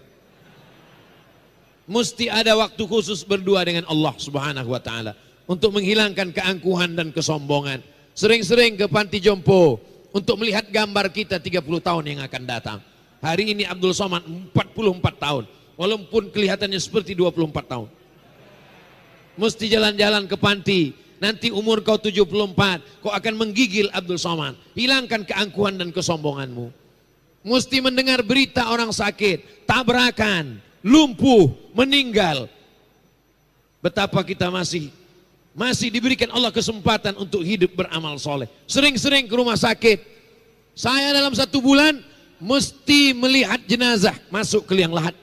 Mesti ada waktu khusus berdua dengan Allah Subhanahu wa ta'ala. Untuk menghilangkan keangkuhan dan kesombongan. Sering-sering ke panti jompo. Untuk melihat gambar kita 30 tahun yang akan datang. Hari ini Abdul Somad 44 tahun. Walaupun kelihatannya seperti 24 tahun. Mesti jalan-jalan ke panti. Nanti umur kau 74, kau akan menggigil Abdul Somad. Hilangkan keangkuhan dan kesombonganmu. Mesti mendengar berita orang sakit, tabrakan, lumpuh, meninggal. Betapa kita masih diberikan Allah kesempatan untuk hidup beramal soleh. Sering-sering ke rumah sakit. Saya dalam 1 bulan mesti melihat jenazah masuk ke liang lahat.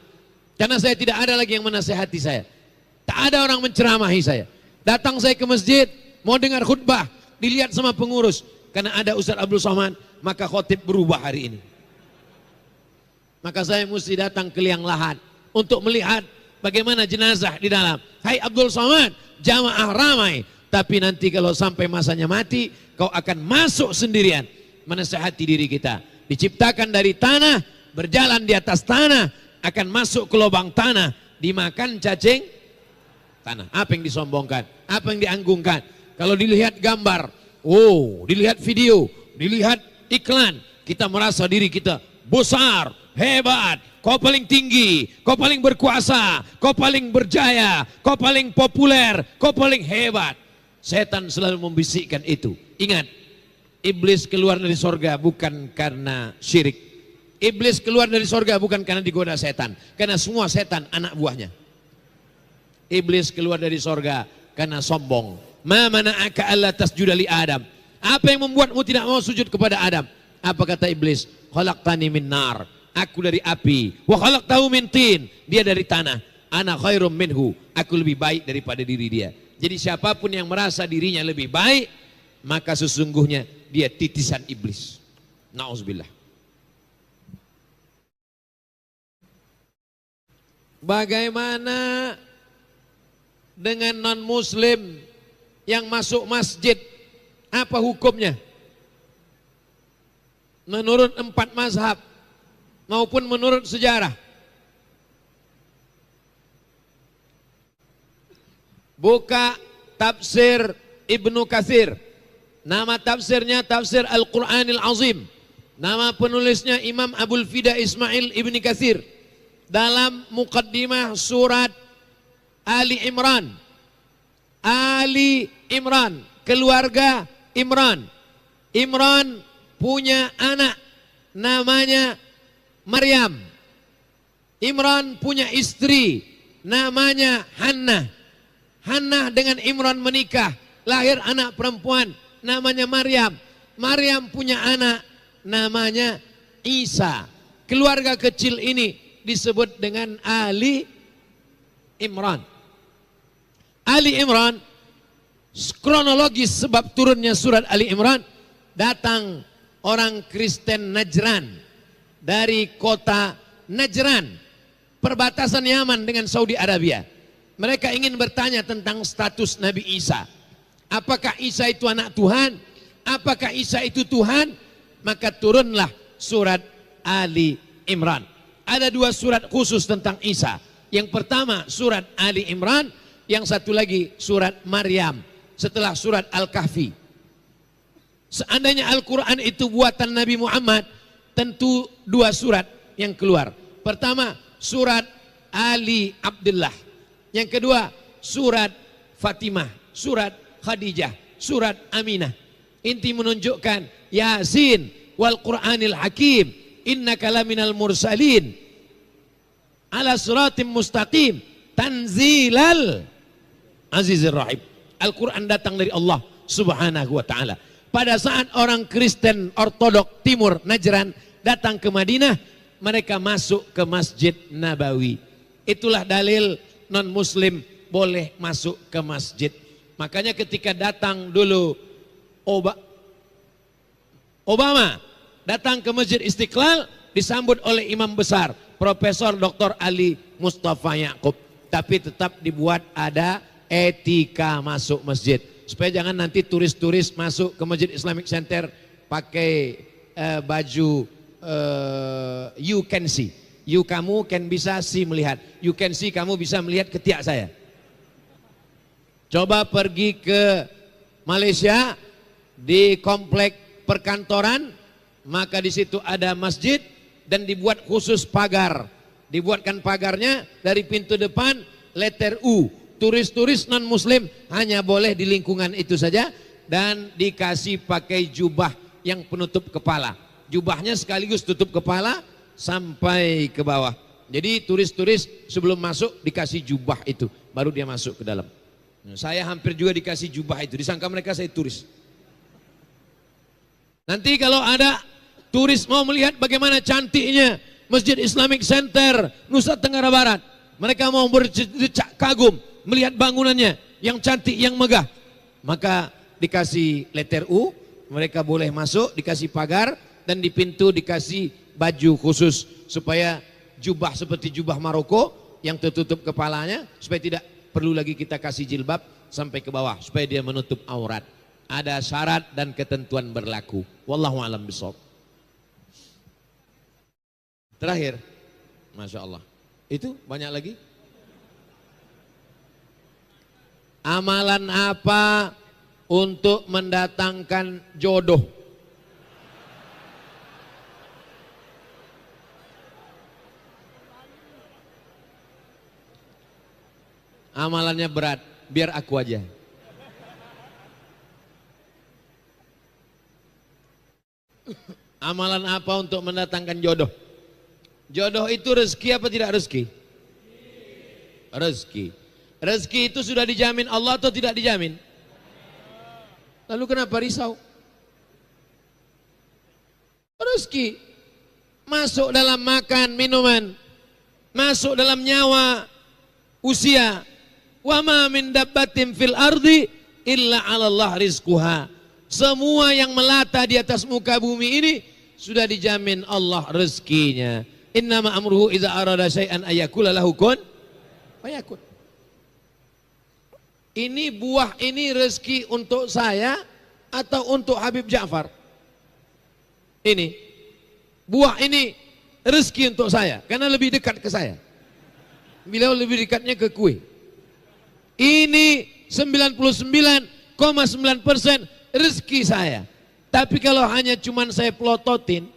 Karena saya tidak ada lagi yang menasihati saya. Tak ada orang menceramahi saya. Datang saya ke masjid, mau dengar khutbah, dilihat sama pengurus. Karena ada Ustaz Abdul Somad, maka khotib berubah hari ini. Maka saya mesti datang ke liang lahat untuk melihat bagaimana jenazah di dalam. Hai Abdul Somad, jamaah ramai. Tapi nanti kalau sampai masanya mati, kau akan masuk sendirian. Menasihati diri kita. Diciptakan dari tanah, berjalan di atas tanah, akan masuk ke lubang tanah, dimakan cacing tanah. Apa yang disombongkan? Apa yang dianggungkan? Kalau dilihat gambar, dilihat video, dilihat iklan, kita merasa diri kita besar, hebat, kau paling tinggi, kau paling berkuasa, kau paling berjaya, kau paling populer, kau paling hebat. Setan selalu membisikkan itu. Ingat, iblis keluar dari sorga bukan karena syirik. Iblis keluar dari sorga bukan karena digoda setan. Karena semua setan anak buahnya. Iblis keluar dari sorga karena sombong. Ma mana'aka alla tasjuda li Adam. Apa yang membuatmu tidak mau sujud kepada Adam? Apa kata iblis? Khalaqtani min nar. Aku dari api. Wa khalaqtahu min tin. Dia dari tanah. Ana khairum minhu. Aku lebih baik daripada diri dia. Jadi siapapun yang merasa dirinya lebih baik, maka sesungguhnya dia titisan iblis. Nauzubillah. Bagaimana dengan non-muslim yang masuk masjid, apa hukumnya? Menurut 4 mazhab maupun menurut sejarah. Buka tafsir Ibnu Katsir. Nama tafsirnya tafsir Al-Quranil Azim. Nama penulisnya Imam Abul Fida Ismail Ibni Katsir. Dalam muqaddimah surat Ali Imran. Ali Imran, keluarga Imran. Imran punya anak namanya Maryam. Imran punya istri namanya Hannah. Hannah dengan Imran menikah, lahir anak perempuan namanya Maryam. Maryam punya anak namanya Isa. Keluarga kecil ini disebut dengan Ali Imran. Ali Imran, kronologis sebab turunnya surat Ali Imran, datang orang Kristen Najran dari kota Najran, perbatasan Yaman dengan Saudi Arabia. Mereka ingin bertanya tentang status Nabi Isa. Apakah Isa itu anak Tuhan? Apakah Isa itu Tuhan? Maka turunlah surat Ali Imran. Ada 2 surat khusus tentang Isa. Yang pertama surat Ali Imran, yang satu lagi surat Maryam setelah surat Al-Kahfi. Seandainya Al-Quran itu buatan Nabi Muhammad, tentu 2 surat yang keluar. Pertama surat Ali Abdullah. Yang kedua surat Fatimah, surat Khadijah, surat Aminah. Inti menunjukkan Yasin wal Qur'anil Hakim innaka laminal mursalin ala siratim mustaqim tanzilal azizir rahim. Al-Quran datang dari Allah subhanahu wa ta'ala. Pada saat orang Kristen Ortodok Timur Najran datang ke Madinah, mereka masuk ke Masjid Nabawi. Itulah dalil non-muslim boleh masuk ke masjid. Makanya ketika datang dulu Obama datang ke Masjid Istiqlal, disambut oleh imam besar Profesor Dr. Ali Mustafa Yaakob. Tapi tetap dibuat ada etika masuk masjid. supaya jangan nanti turis-turis masuk ke Masjid Islamic Center pakai baju you can see. You kamu can bisa see melihat. You can see kamu bisa melihat ketiak saya. Coba pergi ke Malaysia di komplek perkantoran, maka di situ ada masjid dan dibuat khusus pagar. Dibuatkan pagarnya dari pintu depan letter U. Turis-turis non muslim hanya boleh di lingkungan itu saja dan dikasih pakai jubah yang penutup kepala. Jubahnya sekaligus tutup kepala sampai ke bawah. Jadi turis-turis sebelum masuk dikasih jubah itu, baru dia masuk ke dalam. Saya hampir juga dikasih jubah itu, disangka mereka saya turis. Nanti kalau ada turis mau melihat bagaimana cantiknya Masjid Islamic Center Nusa Tenggara Barat, mereka mau berdecak kagum melihat bangunannya yang cantik, yang megah, maka dikasih letter U, mereka boleh masuk, dikasih pagar dan di pintu dikasih baju khusus supaya jubah seperti jubah Maroko yang tertutup kepalanya, supaya tidak perlu lagi kita kasih jilbab sampai ke bawah, supaya dia menutup aurat. Ada syarat dan ketentuan berlaku. Wallahu a'lam bishawab. Terakhir, Masya Allah, itu banyak lagi. Amalan apa untuk mendatangkan jodoh? Amalannya berat, biar aku aja. Amalan apa untuk mendatangkan jodoh? Jodoh itu rezeki apa tidak rezeki? Rezeki. Rezeki itu sudah dijamin Allah atau tidak dijamin? Lalu kenapa risau? Rezeki masuk dalam makan, minuman, masuk dalam nyawa, usia. Wa ma min dabbatin fil ardi illa 'ala Allah rizquha. Semua yang melata di atas muka bumi ini sudah dijamin Allah rezekinya. Innama amruhu idza arada syai'an ayyakula lahu kun fayakun. Ini buah ini rezeki untuk saya atau untuk Habib Ja'far? Ini buah ini rezeki untuk saya karena lebih dekat ke saya. Beliau lebih dekatnya ke kue. Ini 99,9% rezeki saya. Tapi kalau hanya cuman saya pelototin,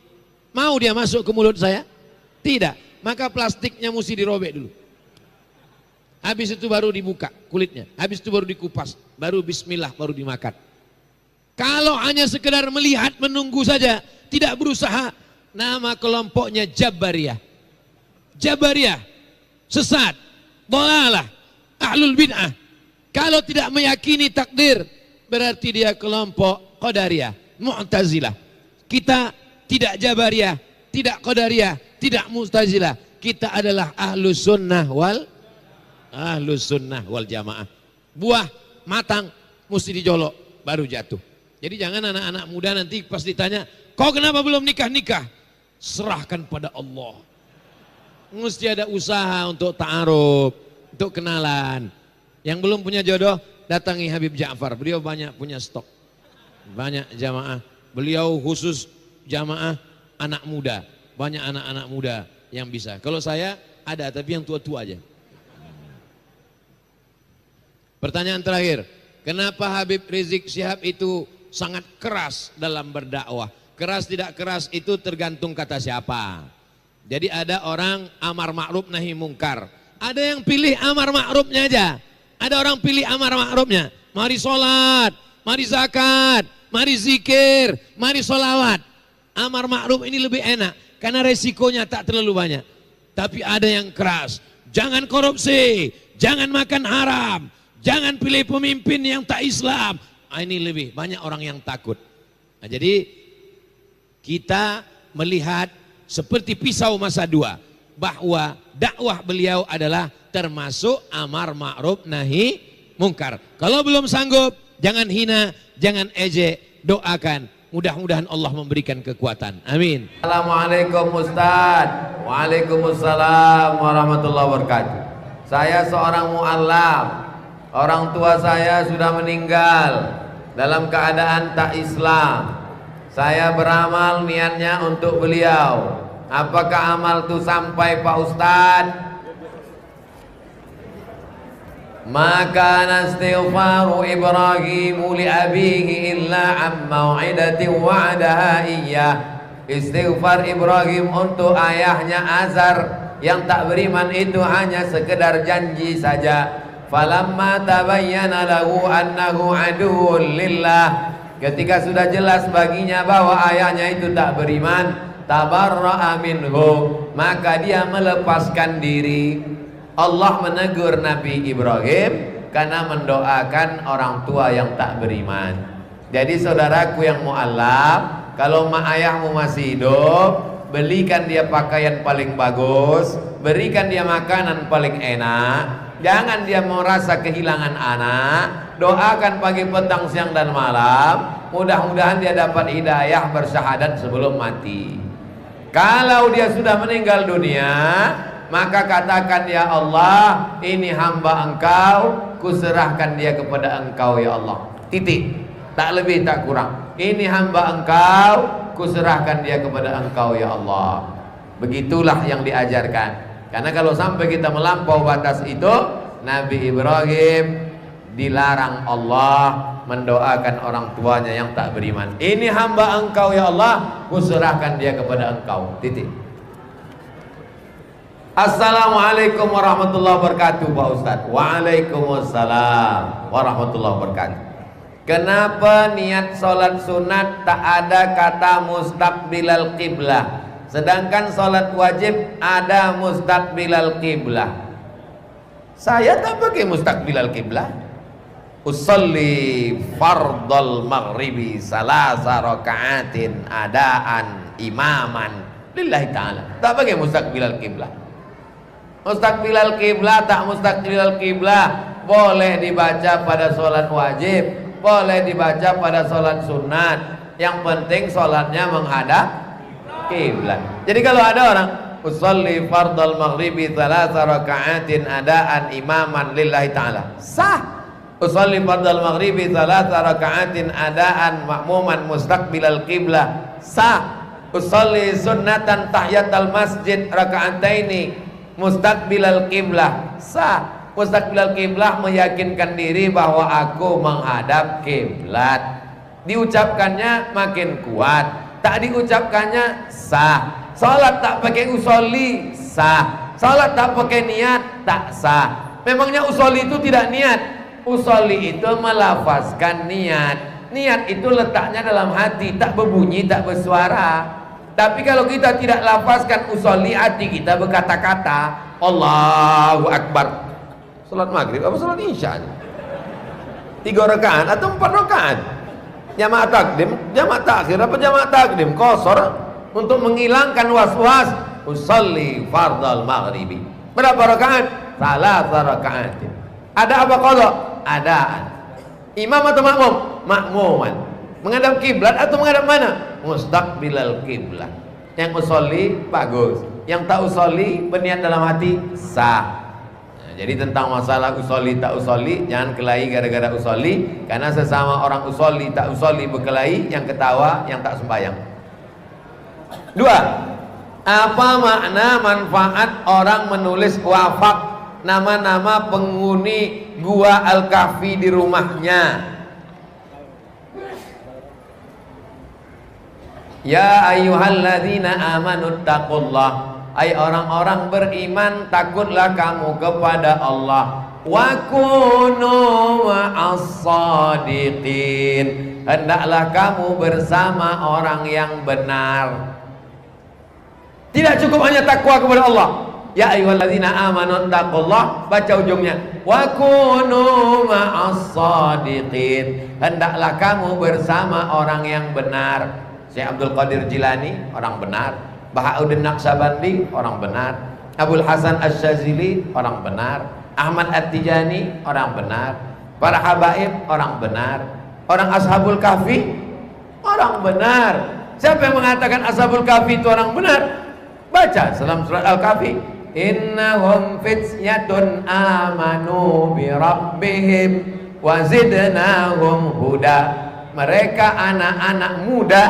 mau dia masuk ke mulut saya? Tidak. Maka plastiknya mesti dirobek dulu. Habis itu baru dibuka kulitnya. Habis itu baru dikupas. Baru bismillah, baru dimakan. Kalau hanya sekedar melihat, menunggu saja, tidak berusaha, nama kelompoknya Jabariyah. Jabariyah, sesat, dhalalah, ahlul bid'ah. Kalau tidak meyakini takdir, berarti dia kelompok Qadariyah, Mu'tazilah. Kita tidak Jabariyah, tidak Qadariyah, tidak Mu'tazilah. Kita adalah ahlus sunnah wal jamaah. Buah matang mesti dijolok baru jatuh. Jadi jangan anak-anak muda nanti pas ditanya, kau kenapa belum nikah-nikah? Serahkan pada Allah. Mesti ada usaha untuk ta'aruf, untuk kenalan. Yang belum punya jodoh, datangi Habib Ja'far. Beliau banyak punya stok. Banyak jamaah. Beliau khusus jamaah anak muda. Banyak anak-anak muda yang bisa. Kalau saya ada, tapi yang tua-tua aja. Pertanyaan terakhir, kenapa Habib Rizik Syihab itu sangat keras dalam berdakwah? Keras tidak keras itu tergantung kata siapa. Jadi ada orang amar ma'ruf nahi mungkar. Ada yang pilih amar ma'rufnya aja. Ada orang pilih amar ma'rufnya. Mari sholat, mari zakat, mari zikir, mari sholawat. Amar ma'ruf ini lebih enak karena resikonya tak terlalu banyak. Tapi ada yang keras. Jangan korupsi, jangan makan haram, jangan pilih pemimpin yang tak Islam. Ini lebih banyak orang yang takut. Nah, jadi kita melihat seperti pisau masa dua, bahwa dakwah beliau adalah termasuk amar ma'ruf nahi mungkar. Kalau belum sanggup, jangan hina, jangan ejek, doakan. Mudah-mudahan Allah memberikan kekuatan. Amin. Assalamualaikum Ustaz. Waalaikumsalam warahmatullahi wabarakatuh. Saya seorang mu'allam. orang tua saya sudah meninggal dalam keadaan tak Islam. Saya beramal niatnya untuk beliau. Apakah amal itu sampai Pak Ustadz? Maka nastighfaru Ibrahim li abihi illa am mau'idatin wa'adaha iyyah. Istighfar Ibrahim untuk ayahnya Azar yang tak beriman itu hanya sekedar janji saja. Falamma tabayyana lahu annahu aduwwun lillah, ketika sudah jelas baginya bahwa ayahnya itu tak beriman, tabarra'a minhu, maka dia melepaskan diri. Allah menegur Nabi Ibrahim karena mendoakan orang tua yang tak beriman. Jadi saudaraku yang mu'alaf, kalau mak ayahmu masih hidup, belikan dia pakaian paling bagus, berikan dia makanan paling enak. Jangan dia merasa kehilangan anak. Doakan pagi, petang, siang dan malam. Mudah-mudahan dia dapat hidayah bersyahadat sebelum mati. Kalau dia sudah meninggal dunia, maka katakan, ya Allah, ini hamba Engkau, kuserahkan dia kepada Engkau ya Allah. Titik, tak lebih tak kurang. Ini hamba Engkau, kuserahkan dia kepada Engkau ya Allah. Begitulah yang diajarkan. Karena kalau sampai kita melampau batas itu, Nabi Ibrahim dilarang Allah mendoakan orang tuanya yang tak beriman. Ini hamba Engkau ya Allah, kuserahkan dia kepada Engkau. Titik. Assalamualaikum warahmatullahi wabarakatuh Pak Ustadz. Waalaikumsalam warahmatullahi wabarakatuh. Kenapa niat sholat sunat tak ada kata mustaqbilal qiblah, sedangkan sholat wajib ada mustaqbilal qiblah? Saya tak pakai mustaqbilal qiblah. Usolli fardal maghribi salasa raka'atin adaan imaman lillahi ta'ala. Tak pakai mustaqbilal qiblah. Mustaqbilal qiblah tak mustaqbilal qiblah boleh dibaca pada sholat wajib, boleh dibaca pada sholat sunat. Yang penting sholatnya menghadap qiblat. Jadi kalau ada orang usolli fardal maghribi thalatha raka'atin adaan imaman lillahi ta'ala, sah. Usolli fardal maghribi thalatha raka'atin adaan ma'muman mustaqbilal qiblah, sah. Usolli sunnatan tahiyatal masjid raka'ataini mustaqbilal qiblah, sah. Mustaqbilal qiblah meyakinkan diri bahwa aku menghadap kiblat. Diucapkannya makin kuat, tak diucapkannya sah. Salat tak pakai usolli, sah. Salat tak pakai niat, tak sah. Memangnya usolli itu tidak niat? Usolli itu melafazkan niat. Niat itu letaknya dalam hati, tak berbunyi, tak bersuara. Tapi kalau kita tidak lafazkan usolli, hati kita berkata-kata Allahu Akbar. Salat maghrib apa salat isya? 3 rakaat atau 4 rakaat? Jamaah takdim, jamaah takhir apa jamaah takdim? Qasar, untuk menghilangkan was-was. Usolli fardal maghribi. Berapa rakaat? Salatha rakaatin. Ada apa qadha? Adaan. Imam atau makmum? Makmuman. Menghadap kiblat atau menghadap mana? Mustaqbilal qiblah. Yang usolli bagus, yang tak usolli berniat dalam hati sah. Nah, jadi tentang masalah usolli tak usolli, jangan kelahi gara-gara usolli, karena sesama orang usolli tak usolli berkelahi, yang ketawa yang tak sembahyang. 2. Apa makna manfaat orang menulis wafak nama-nama penghuni gua Al-Kahfi di rumahnya? Ya ayyuhalladzina amanu taqullah, hai orang-orang beriman, takutlah kamu kepada Allah. Wa kunu ma'as-shadiqin, hendaklah kamu bersama orang yang benar. Tidak cukup hanya takwa kepada Allah. Ya ayyuhalladzina amanu taqullah, baca ujungnya wa kunu ma'as-shadiqin, hendaklah kamu bersama orang yang benar. Syekh Abdul Qadir Jilani orang benar, Bahauddin Naqsabandi orang benar, Abul Hasan Asy-Syadzili orang benar, Ahmad At-Tijani orang benar, para habaib orang benar, orang Ashabul Kahfi orang benar. Siapa yang mengatakan Ashabul Kahfi itu orang benar? Baca dalam surat Al-Kahfi, innahum fityatun amanu bi rabbihim wa zidnahum huda. Mereka anak-anak muda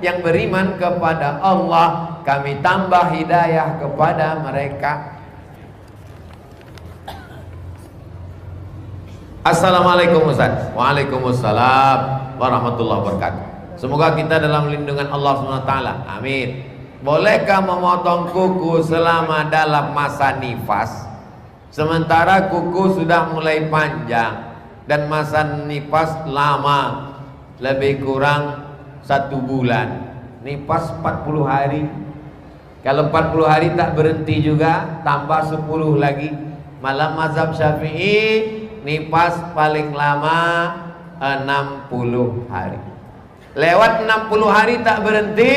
yang beriman kepada Allah, kami tambah hidayah kepada mereka. Assalamualaikum Ustaz. Waalaikumsalam warahmatullahi wabarakatuh. Semoga kita dalam lindungan Allah SWT. Amin. Bolehkah memotong kuku selama dalam masa nifas, sementara kuku sudah mulai panjang dan masa nifas lama, lebih kurang 1 bulan. Nifas 40 hari. Kalau 40 hari tak berhenti juga, tambah 10 lagi. Malam mazhab Syafi'i, nifas paling lama 60 hari. Lewat 60 hari tak berhenti,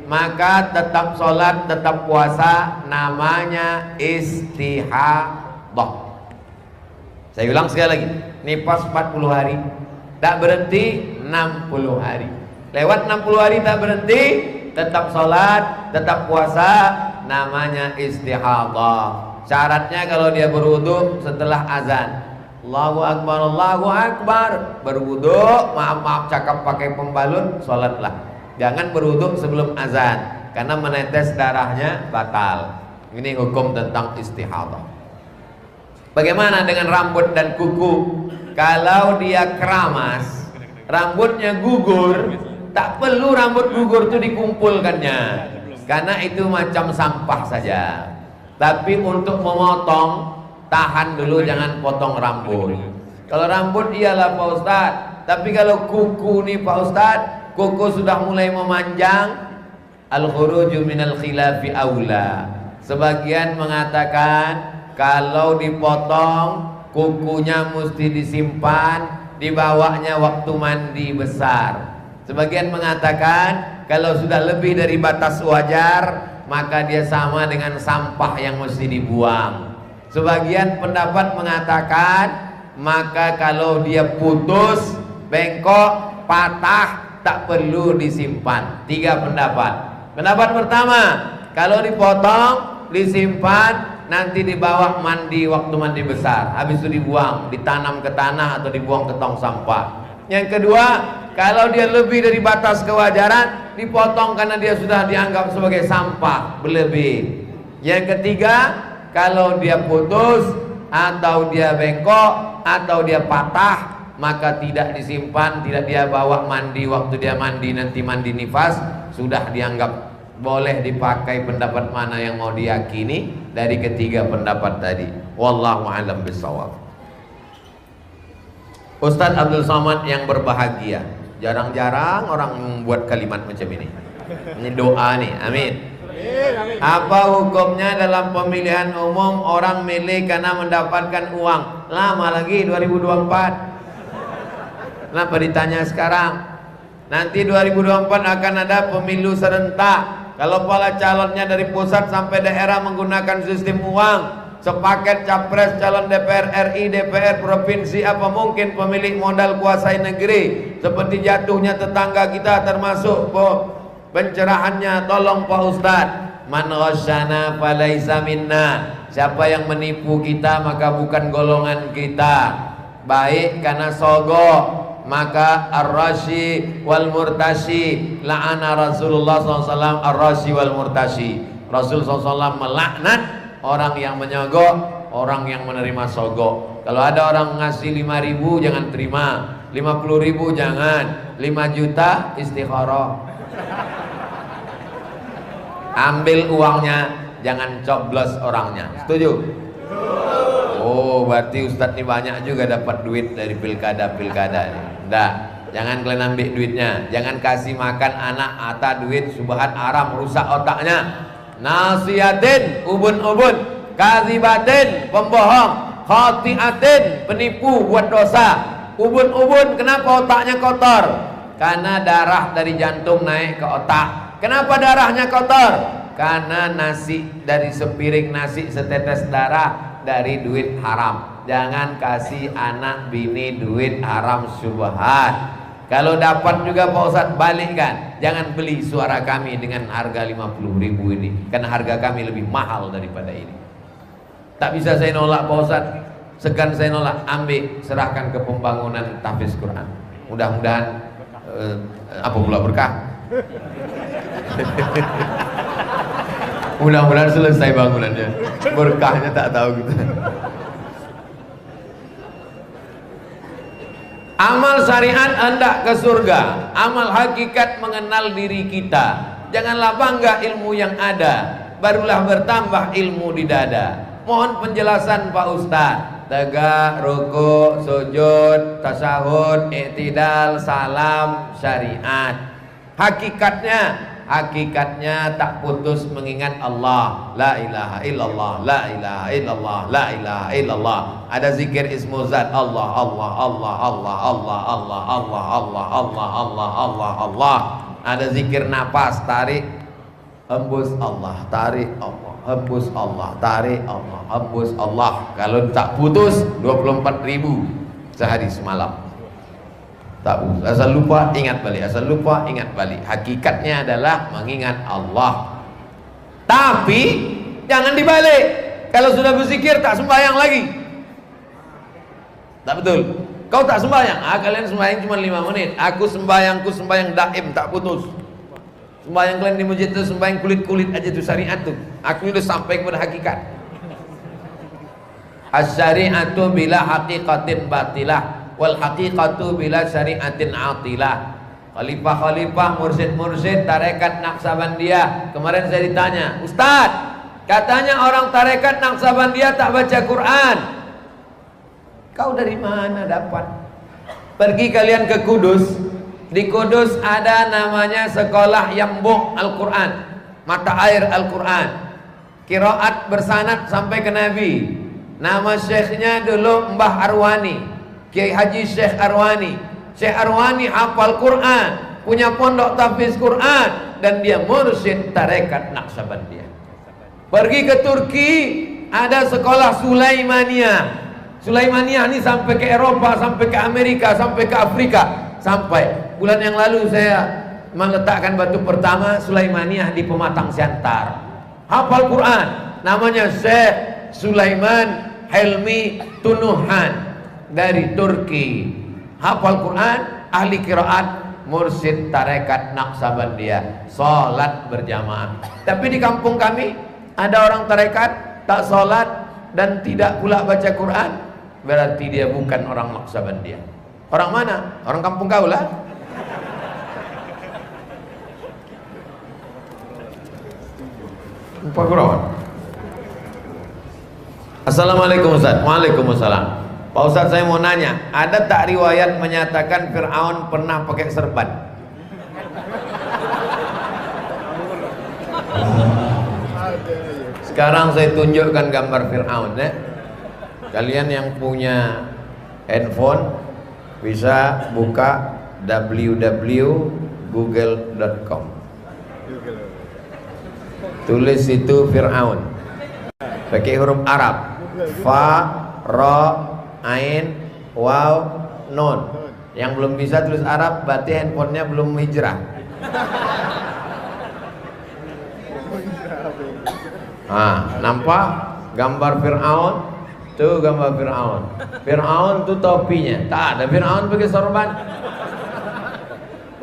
maka tetap sholat, tetap puasa, namanya istihadah. Saya ulang sekali lagi, nifas 40 hari tak berhenti 60 hari. Lewat 60 hari tak berhenti, tetap sholat, tetap puasa, namanya istihadah. Syaratnya kalau dia berwudu setelah azan, Allahu Akbar, Allahu Akbar, berwudu, maaf cakap pakai pembalut, sholatlah. Jangan berwudu sebelum azan, karena menetes darahnya batal. Ini hukum tentang istihadah. Bagaimana dengan rambut dan kuku? Kalau dia keramas, rambutnya gugur, tak perlu rambut gugur itu dikumpulkannya, karena itu macam sampah saja. Tapi untuk memotong, tahan dulu, jangan potong rambut. Kalau rambut iyalah Pak Ustadz, tapi kalau kuku nih Pak Ustadz, kuku sudah mulai memanjang, al-khuruju minal khilafi aula. Sebagian mengatakan kalau dipotong kukunya mesti disimpan, dibawanya waktu mandi besar. Sebagian mengatakan kalau sudah lebih dari batas wajar, maka dia sama dengan sampah yang mesti dibuang. Sebagian pendapat mengatakan maka kalau dia putus, bengkok, patah, tak perlu disimpan. 3 pendapat. Pendapat pertama, kalau dipotong, disimpan, nanti dibawa mandi waktu mandi besar, habis itu dibuang, ditanam ke tanah atau dibuang ke tong sampah. Yang kedua, kalau dia lebih dari batas kewajaran, dipotong karena dia sudah dianggap sebagai sampah berlebih. Yang ketiga, kalau dia putus atau dia bengkok atau dia patah, maka tidak disimpan, tidak dia bawa mandi waktu dia mandi, nanti mandi nifas, sudah dianggap boleh dipakai. Pendapat mana yang mau diyakini dari ketiga pendapat tadi? Wallahu a'lam bishawab. Ustadz Abdul Somad yang berbahagia, jarang-jarang orang membuat kalimat macam ini. Ini doa nih, amin. Apa hukumnya dalam pemilihan umum orang milih karena mendapatkan uang? Lama lagi 2024. Kenapa ditanya sekarang? Nanti 2024 akan ada pemilu serentak. Kalau kepala calonnya dari pusat sampai daerah menggunakan sistem uang, sepaket capres, calon DPR RI, DPR provinsi, apa mungkin pemilik modal kuasai negeri? Seperti jatuhnya tetangga kita, termasuk pencerahannya. Tolong Pak Ustadz, man ghasyana falaisa minna. Siapa yang menipu kita maka bukan golongan kita. Baik karena sogok, maka ar-rashi wal murtashi, la'ana Rasulullah SAW ar-rashi wal murtashi. Rasul SAW melaknat orang yang menyogok, orang yang menerima sogok. Kalau ada orang ngasih 5.000 jangan terima, 50.000 jangan, 5 juta istikharah. Ambil uangnya, jangan coblos orangnya. Setuju? Oh, berarti Ustadz ini banyak juga dapat duit dari pilkada-pilkada ini. Enggak, jangan kalian ambil duitnya. Jangan kasih makan anak ata duit subhat haram, rusak otaknya. Nasihatin, ubun-ubun, kazibatin, pembohong, khati'atin, penipu, buat dosa. Ubun-ubun, kenapa otaknya kotor? Karena darah dari jantung naik ke otak. Kenapa darahnya kotor? Karena nasi, dari sepiring nasi setetes darah dari duit haram. Jangan kasih anak bini duit haram syubhat. Kalau dapat juga Pak Ustadz balikkan. Jangan beli suara kami dengan harga 50.000 ini, karena harga kami lebih mahal daripada ini. Tak bisa saya nolak Pak Ustadz, segan saya nolak, ambil serahkan ke pembangunan tahfiz Quran. Mudah-mudahan apa pula berkah. Mudah-mudahan selesai bangunannya, berkahnya tak tahu kita. Amal syariat hendak ke surga, amal hakikat mengenal diri kita. Janganlah bangga ilmu yang ada, barulah bertambah ilmu di dada. Mohon penjelasan Pak Ustadz. Tegak, ruku, sujud, tasyahud, i'tidal, salam, syariat. Hakikatnya tak putus mengingat Allah. La ilaha illallah, la ilaha illallah, la ilaha illallah. Ada zikir ismu zat Allah, Allah, Allah, Allah, Allah, Allah, Allah, Allah, Allah, Allah, Allah, Allah. Ada zikir napas, tarik, hembus Allah, tarik Allah, hembus Allah, tarik Allah, hembus Allah. Kalau tak putus 24.000 sehari semalam. Tak putus. Asal lupa ingat balik, asal lupa ingat balik. Hakikatnya adalah mengingat Allah. Tapi jangan dibalik. Kalau sudah berzikir tak sembahyang lagi. Tak betul. Kau tak sembahyang. Kalian sembahyang cuma 5 menit. Aku sembahyangku sembahyang daim, tak putus. Sembahyang kalian di masjid itu sembahyang kulit-kulit aja tuh syariat tuh. Aku sudah sampai kepada hakikat. As-syari'atu bila haqiqatin batilah, wal haqiqatu bila syari'atin atilah. Khalifah-khalifah, mursyid-mursyid tarekat Naqsabandiyah. Kemarin saya ditanya, Ustaz, katanya orang tarekat Naqsabandiyah tak baca Quran. Kau dari mana dapat? Pergi kalian ke Kudus. Di Kudus ada namanya sekolah Yambuk Al-Quran, mata air Al-Quran, qiraat bersanad sampai ke Nabi. Nama syekhnya dulu Mbah Arwani, Kiai Haji Syekh Arwani. Syekh Arwani hafal Quran, punya pondok tahfiz Quran, dan dia mursyid tarekat Naqsabandiyah. Pergi ke Turki, ada sekolah Sulaimaniyah. Sulaimaniyah ini sampai ke Eropa, sampai ke Amerika, sampai ke Afrika. Sampai bulan yang lalu saya meletakkan batu pertama Sulaimaniyah di Pematang Siantar. Hafal Quran, namanya Syekh Sulaiman Helmi Tunuhan dari Turki. Hafal Quran, ahli qiraat, mursyid tarekat Naqsabandiyah, salat berjamaah. Tapi di kampung kami ada orang tarekat tak salat dan tidak pula baca Quran, berarti dia bukan orang Naqsabandiyah. Orang mana? Orang kampung kau lah. Assalamualaikum Ustaz. Waalaikumsalam. Pak Ustaz, saya mau nanya, ada tak riwayat menyatakan Fir'aun pernah pakai serban? Sekarang saya tunjukkan gambar Fir'aun ya. Kalian yang punya handphone bisa buka www.google.com. Tulis itu Fir'aun pakai huruf Arab, Fa, Ra, Ain, Waw, Nun. Yang belum bisa tulis Arab berarti handphonenya belum hijrah. Nampak gambar Fir'aun? Tuh gambar Fir'aun. Fir'aun tuh topinya. Tak ada Fir'aun pakai sorban.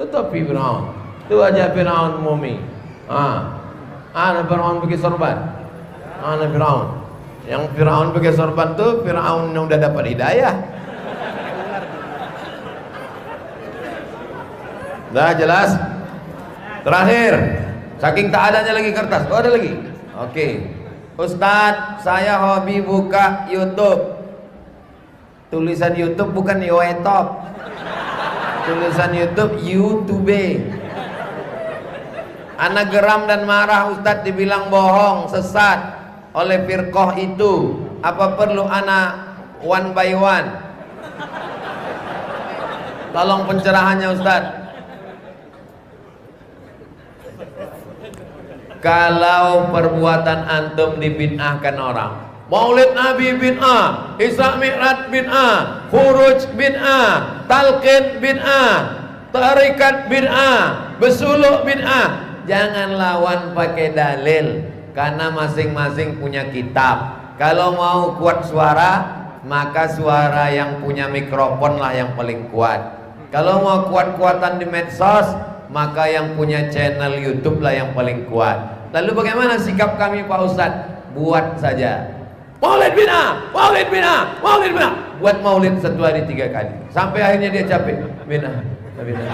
Tuh topi Fir'aun. Tuh aja Fir'aun mumi. Ada Fir'aun pakai sorban. Ada Fir'aun. Yang Fir'aun pakai sorban tuh Fir'aun yang udah dapat hidayah. Dah jelas. Terakhir, saking tak adanya lagi kertas. Oh ada lagi. Oke. Ustadz, saya hobi buka YouTube. Tulisan YouTube bukan YouTube. Tulisan YouTube YouTube. Anak geram dan marah Ustadz dibilang bohong, sesat oleh firqah itu. Apa perlu anak one by one? Tolong pencerahannya Ustadz. Kalau perbuatan antum dibid'ahkan orang, Maulid Nabi bid'ah, Isra Mi'raj bid'ah, Khuruj bid'ah, Talqin bid'ah, Tarikat bid'ah, Besuluk bid'ah, jangan lawan pakai dalil, karena masing-masing punya kitab. Kalau mau kuat suara, maka suara yang punya mikrofon lah yang paling kuat. Kalau mau kuat-kuatan di medsos, maka yang punya channel YouTube lah yang paling kuat. Lalu bagaimana sikap kami Pak Ustadz? Buat saja Maulid bina, Maulid bina, Maulid bina. Buat maulid 1 hari 3 kali. Sampai akhirnya dia capek. Bina, bina.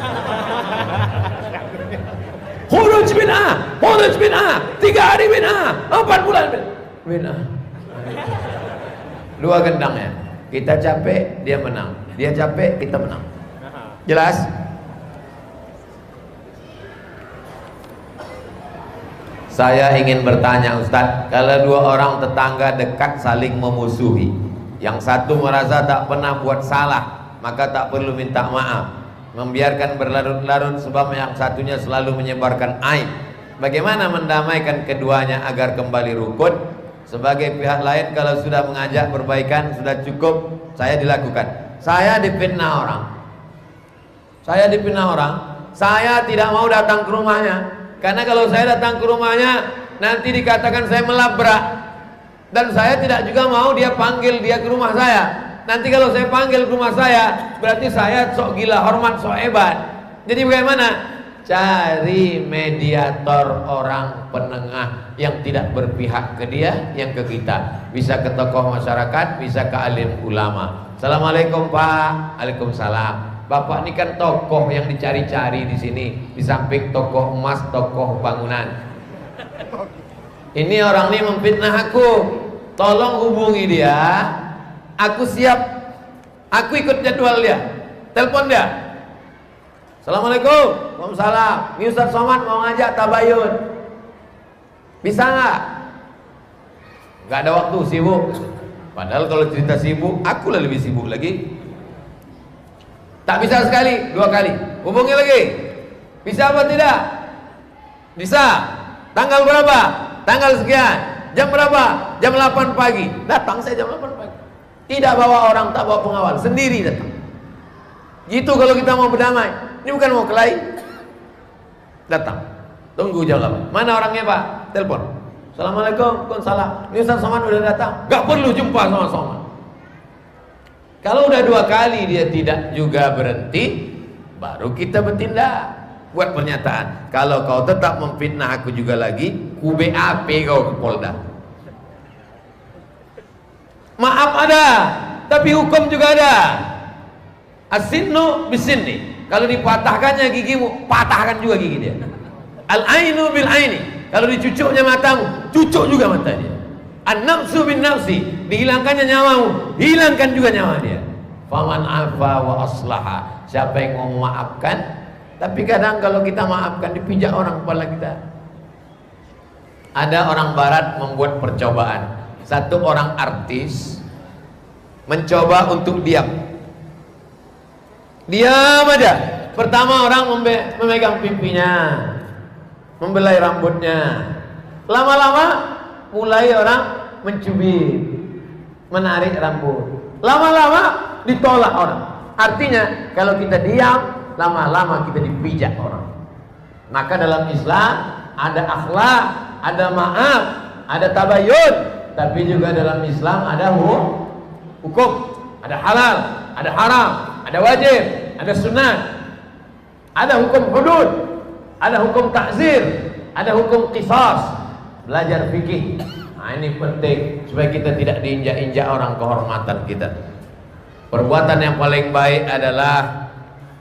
Khuruj bina, khuruj bina. 3 hari bina, 4 bulan bina. Bina. 2 gendang ya. Kita capek, dia menang. Dia capek, kita menang. Jelas? Saya ingin bertanya Ustadz, kalau 2 orang tetangga dekat saling memusuhi, yang satu merasa tak pernah buat salah, maka tak perlu minta maaf, membiarkan berlarut-larut sebab yang satunya selalu menyebarkan aib. Bagaimana mendamaikan keduanya agar kembali rukun? Sebagai pihak lain, kalau sudah mengajak perbaikan sudah cukup, saya dilakukan. Saya difitnah orang. Saya tidak mau datang ke rumahnya. Karena kalau saya datang ke rumahnya, nanti dikatakan saya melabrak. Dan saya tidak juga mau dia panggil dia ke rumah saya. Nanti kalau saya panggil ke rumah saya, berarti saya sok gila, hormat, sok hebat. Jadi bagaimana? Cari mediator, orang penengah yang tidak berpihak ke dia, yang ke kita. Bisa ke tokoh masyarakat, bisa ke alim ulama. Assalamualaikum Pak. Waalaikumsalam. Bapak ini kan tokoh yang dicari-cari di sini, di samping tokoh emas, tokoh bangunan. Ini orang ini memfitnah aku. Tolong hubungi dia. Aku siap. Aku ikut jadwal dia. Telepon dia. Assalamualaikum. Waalaikumsalam. Ini Ustaz Somad mau ngajak tabayun. Bisa nggak? Nggak ada waktu, sibuk. Padahal kalau cerita sibuk, aku lah lebih sibuk lagi. Tak bisa sekali, 2 kali. Hubungi lagi. Bisa apa tidak? Bisa. Tanggal berapa? Tanggal sekian. Jam berapa? Jam 8 pagi. Datang saya jam 8 pagi. Tidak bawa orang, tak bawa pengawal, sendiri datang. Gitu kalau kita mau berdamai. Ini bukan mau kelahi. Datang. Tunggu jam 8. Mana orangnya Pak? Telepon. Assalamualaikum. Waalaikumsalam. Ini Ustaz Somad udah datang. Gak perlu jumpa sama Somad. Kalau udah 2 kali dia tidak juga berhenti, baru kita bertindak. Buat pernyataan. Kalau kau tetap memfitnah aku juga lagi, ku BAP kau ke Polda. Maaf ada, tapi hukum juga ada. As-sinnu bis-sinni. Kalau dipatahkannya gigimu, patahkan juga gigi dia. Al-ainu bil-aini. Kalau dicucuknya matamu, cucuk juga mata dia. An-nafsu bin nafsi, dihilangkannya nyawamu, hilangkan juga nyawa dia. Faman afa wa aslaha, siapa yang mau memaafkan. Tapi kadang kalau kita maafkan, dipijak orang kepala kita. Ada orang barat membuat percobaan. Satu orang artis mencoba untuk diam. Diam aja. Pertama orang memegang pipinya, membelai rambutnya. Lama-lama mulai orang mencubit, menarik rambut. Lama-lama ditolak orang. Artinya kalau kita diam, lama-lama kita dipijak orang. Maka dalam Islam ada akhlak, ada maaf, ada tabayun. Tapi juga dalam Islam ada hukum, ada halal, ada haram, ada wajib, ada sunat, ada hukum hudud, ada hukum takzir, ada hukum qisas. Belajar fikih. Nah, ini penting supaya kita tidak diinjak-injak orang kehormatan kita. Perbuatan yang paling baik adalah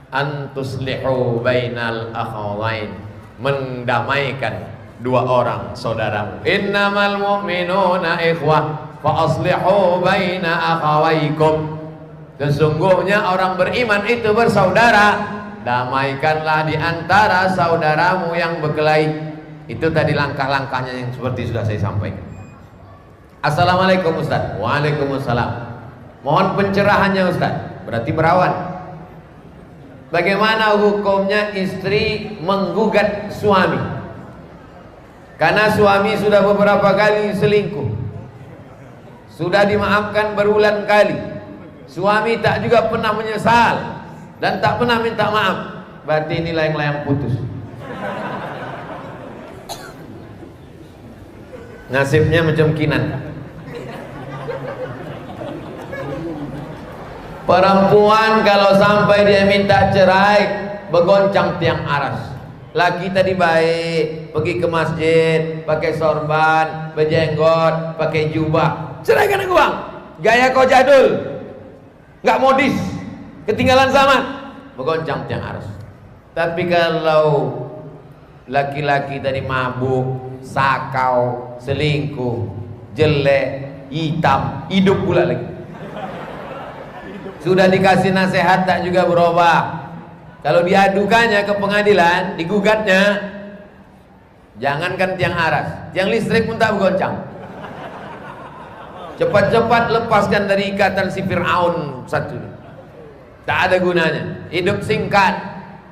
antuslihu bainal akhawain, mendamaikan 2 orang saudara. Innamal mu'minuna ikhwah fa aslihu baina akhawaikum. Sesungguhnya orang beriman itu bersaudara, damaikanlah di antara saudaramu yang berkelahi. Itu tadi langkah-langkahnya yang seperti sudah saya sampaikan. Assalamualaikum Ustaz. Waalaikumsalam. Mohon pencerahannya Ustaz. Berarti berawan. Bagaimana hukumnya istri menggugat suami? Karena suami sudah beberapa kali selingkuh, sudah dimaafkan berulang kali. Suami tak juga pernah menyesal dan tak pernah minta maaf. Berarti ini layang-layang putus. Nasibnya macam Kinan. Perempuan kalau sampai dia minta cerai, begoncang tiang aras. Laki tadi baik, pergi ke masjid, pakai sorban, berjenggot, pakai jubah. Ceraikan aku bang, gaya kau jadul, nggak modis, ketinggalan zaman. Begoncang tiang aras. Tapi kalau laki-laki tadi mabuk, sakau, selingkuh, jelek, hitam, hidup pula lagi. Sudah dikasih nasihat tak juga berubah. Kalau diadukannya ke pengadilan, digugatnya, jangankan tiang aras, tiang listrik pun tak bergoncang. Cepat-cepat lepaskan dari ikatan si Fir'aun satu. Tak ada gunanya. Hidup singkat,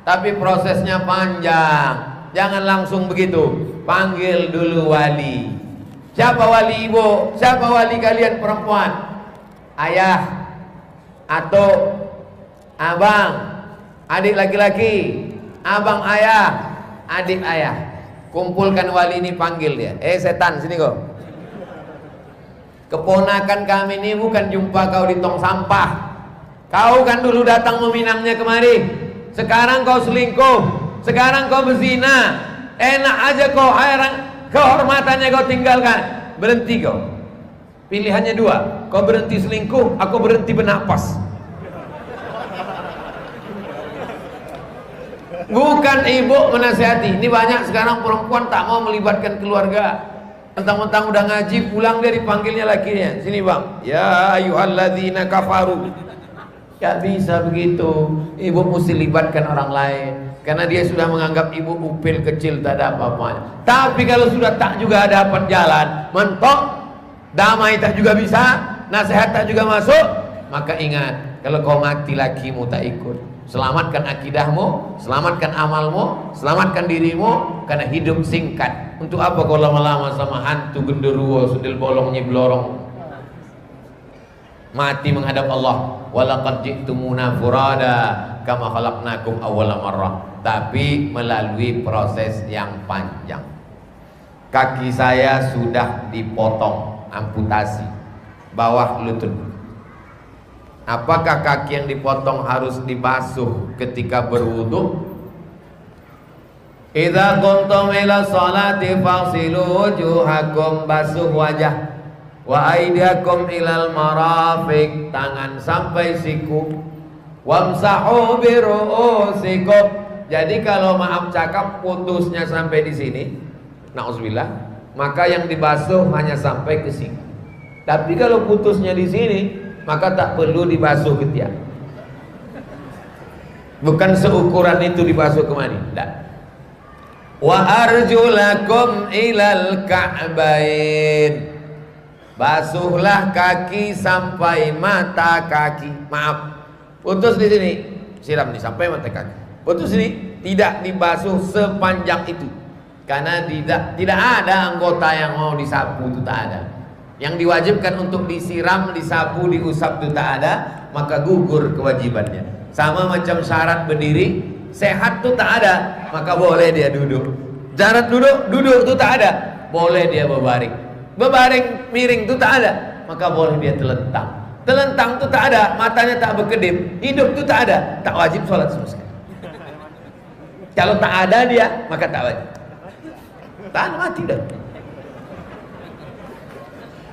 tapi prosesnya panjang. Jangan langsung begitu. Panggil dulu wali. Siapa wali ibu? Siapa wali kalian perempuan? Ayah atau abang, adik laki-laki, abang ayah, adik ayah. Kumpulkan wali ini, panggil dia. Setan, sini kau. Keponakan kami ini bukan jumpa kau di tong sampah. Kau kan dulu datang meminangnya kemari. Sekarang kau selingkuh, sekarang kau berzina. Enak aja kau, kehormatannya kau tinggalkan. Berhenti kau. Pilihannya dua, kau berhenti selingkuh, aku berhenti bernapas. Bukan ibu menasihati. Ini banyak sekarang perempuan tak mau melibatkan keluarga. Mentang-mentang udah ngaji, pulang dia dipanggilnya lakinya. Sini bang, ya ayyuhalladzina kafaru. Gak bisa begitu. Ibu mesti libatkan orang lain, karena dia sudah menganggap ibu upil kecil, tak ada apa-apa. Tapi kalau sudah tak juga dapat jalan, mentok, damai tak juga bisa, nasihat tak juga masuk, maka ingat, kalau kau mati lakimu tak ikut. Selamatkan akidahmu, selamatkan amalmu, selamatkan dirimu, karena hidup singkat. Untuk apa kau lama-lama sama hantu genderuwo sudil bolong nyiblorong? Mati menghadap Allah. Walaqad ji'tumuna furada kama khalaqnakum awwala marrah. Tapi melalui proses yang panjang. Kaki saya sudah dipotong, amputasi bawah lutut. Apakah kaki yang dipotong harus dibasuh ketika berwudu? Idza qumtum ila sholati faghsilu wujuhakum, basuh wajah, wa aydiakum ilal marafiq, tangan sampai siku, wamsahu bi ru'usikum. Jadi kalau maaf cakap putusnya sampai di sini, nauzubillah, maka yang dibasuh hanya sampai ke siku. Tapi kalau putusnya di sini, maka tak perlu dibasuh ketiak. Bukan seukuran itu dibasuh kemana? Tidak. Wa arjulakum ilal ka'bain, basuhlah kaki sampai mata kaki. Maaf, putus di sini, siram nih sampai mata kaki. Putus ini tidak dibasuh sepanjang itu, karena tidak ada anggota yang mau disapu, itu tak ada. Yang diwajibkan untuk disiram, disapu, diusap itu tak ada, maka gugur kewajibannya. Sama macam syarat berdiri, sehat itu tak ada, maka boleh dia duduk. Syarat duduk itu tak ada, boleh dia berbaring. Berbaring miring itu tak ada, maka boleh dia telentang. Telentang itu tak ada, matanya tak berkedip, hidup itu tak ada, tak wajib sholat sama sekali. Kalau tak ada dia, maka tak wajib. Tak ada, mati dah.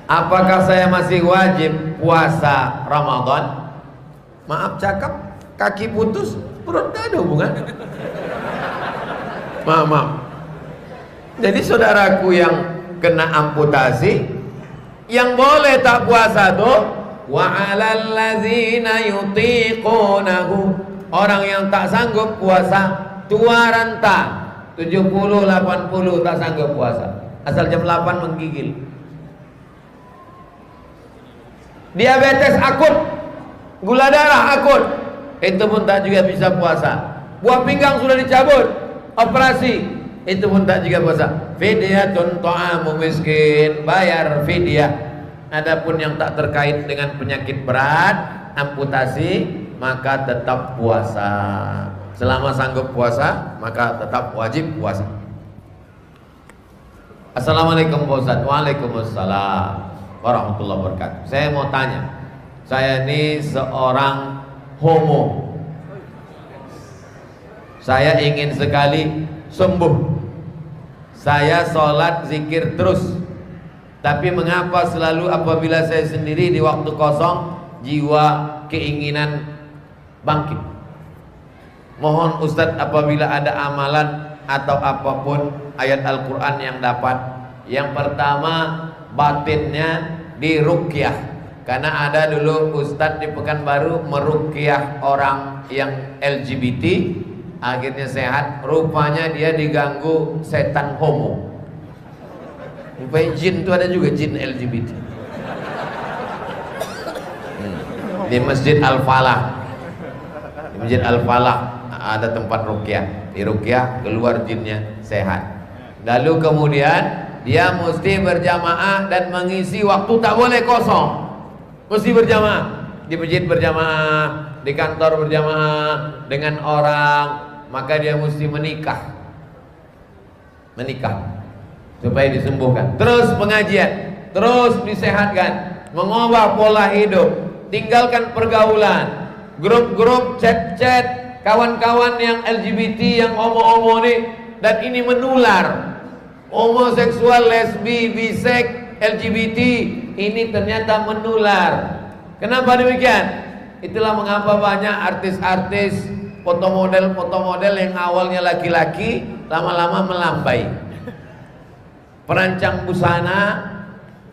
Apakah saya masih wajib puasa Ramadan? Maaf cakap, kaki putus, perut tak ada hubungan. Maaf. Jadi saudaraku yang kena amputasi, yang boleh tak puasa tuh, wa 'alal ladzina yutiqunahu, orang yang tak sanggup puasa, tua renta 70-80 tak sanggup puasa, asal jam 8 menggigil. Diabetes akut, gula darah akut, itu pun tak juga bisa puasa. Buah pinggang sudah dicabut, operasi, itu pun tak juga puasa. Fidyatun ta'amu miskin, bayar fidyah. Adapun yang tak terkait dengan penyakit berat, amputasi, maka tetap puasa. Selama sanggup puasa, maka tetap wajib puasa. Assalamualaikum Pak Ustaz. Waalaikumsalam warahmatullahi wabarakatuh. Saya mau tanya, saya ini seorang homo. Saya ingin sekali sembuh. Saya sholat zikir terus. Tapi mengapa selalu apabila saya sendiri di waktu kosong, jiwa keinginan bangkit? Mohon Ustadz apabila ada amalan atau apapun ayat Al-Quran yang dapat. Yang pertama, batinnya diruqyah. Karena ada dulu Ustadz di Pekanbaru meruqyah orang yang LGBT, akhirnya sehat. Rupanya dia diganggu setan homo. Rupanya jin itu ada juga jin LGBT. Di Masjid Al-Falah, di Masjid Al-Falah ada tempat ruqyah. Di ruqyah keluar jinnya sehat. Lalu kemudian dia mesti berjamaah dan mengisi waktu, tak boleh kosong. Mesti berjamaah, di masjid berjamaah, di kantor berjamaah dengan orang, maka dia mesti menikah supaya disembuhkan. Terus pengajian, terus disehatkan, mengubah pola hidup, tinggalkan pergaulan, grup-grup, chat-chat, kawan-kawan yang LGBT, yang homo-homo nih, dan ini menular. Homoseksual, lesbi, bisek, LGBT ini ternyata menular. Kenapa demikian? Itulah mengapa banyak artis-artis, foto model yang awalnya laki-laki lama-lama melambai. Perancang busana,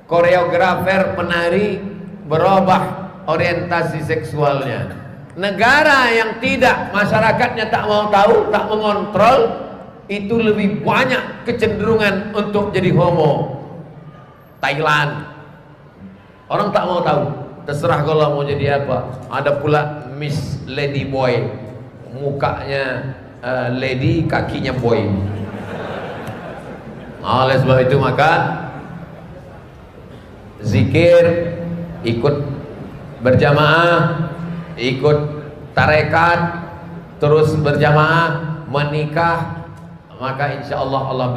koreografer, penari berubah orientasi seksualnya. Negara yang tidak, masyarakatnya tak mau tahu, tak mengontrol, itu lebih banyak kecenderungan untuk jadi homo. Thailand, orang tak mau tahu, terserah kalau mau jadi apa. Ada pula Miss Lady Boy, mukanya lady, kakinya boy. Oleh sebab itu maka zikir, ikut berjamaah, ikut tarekat, terus berjamaah, menikah, maka insya Allah Allah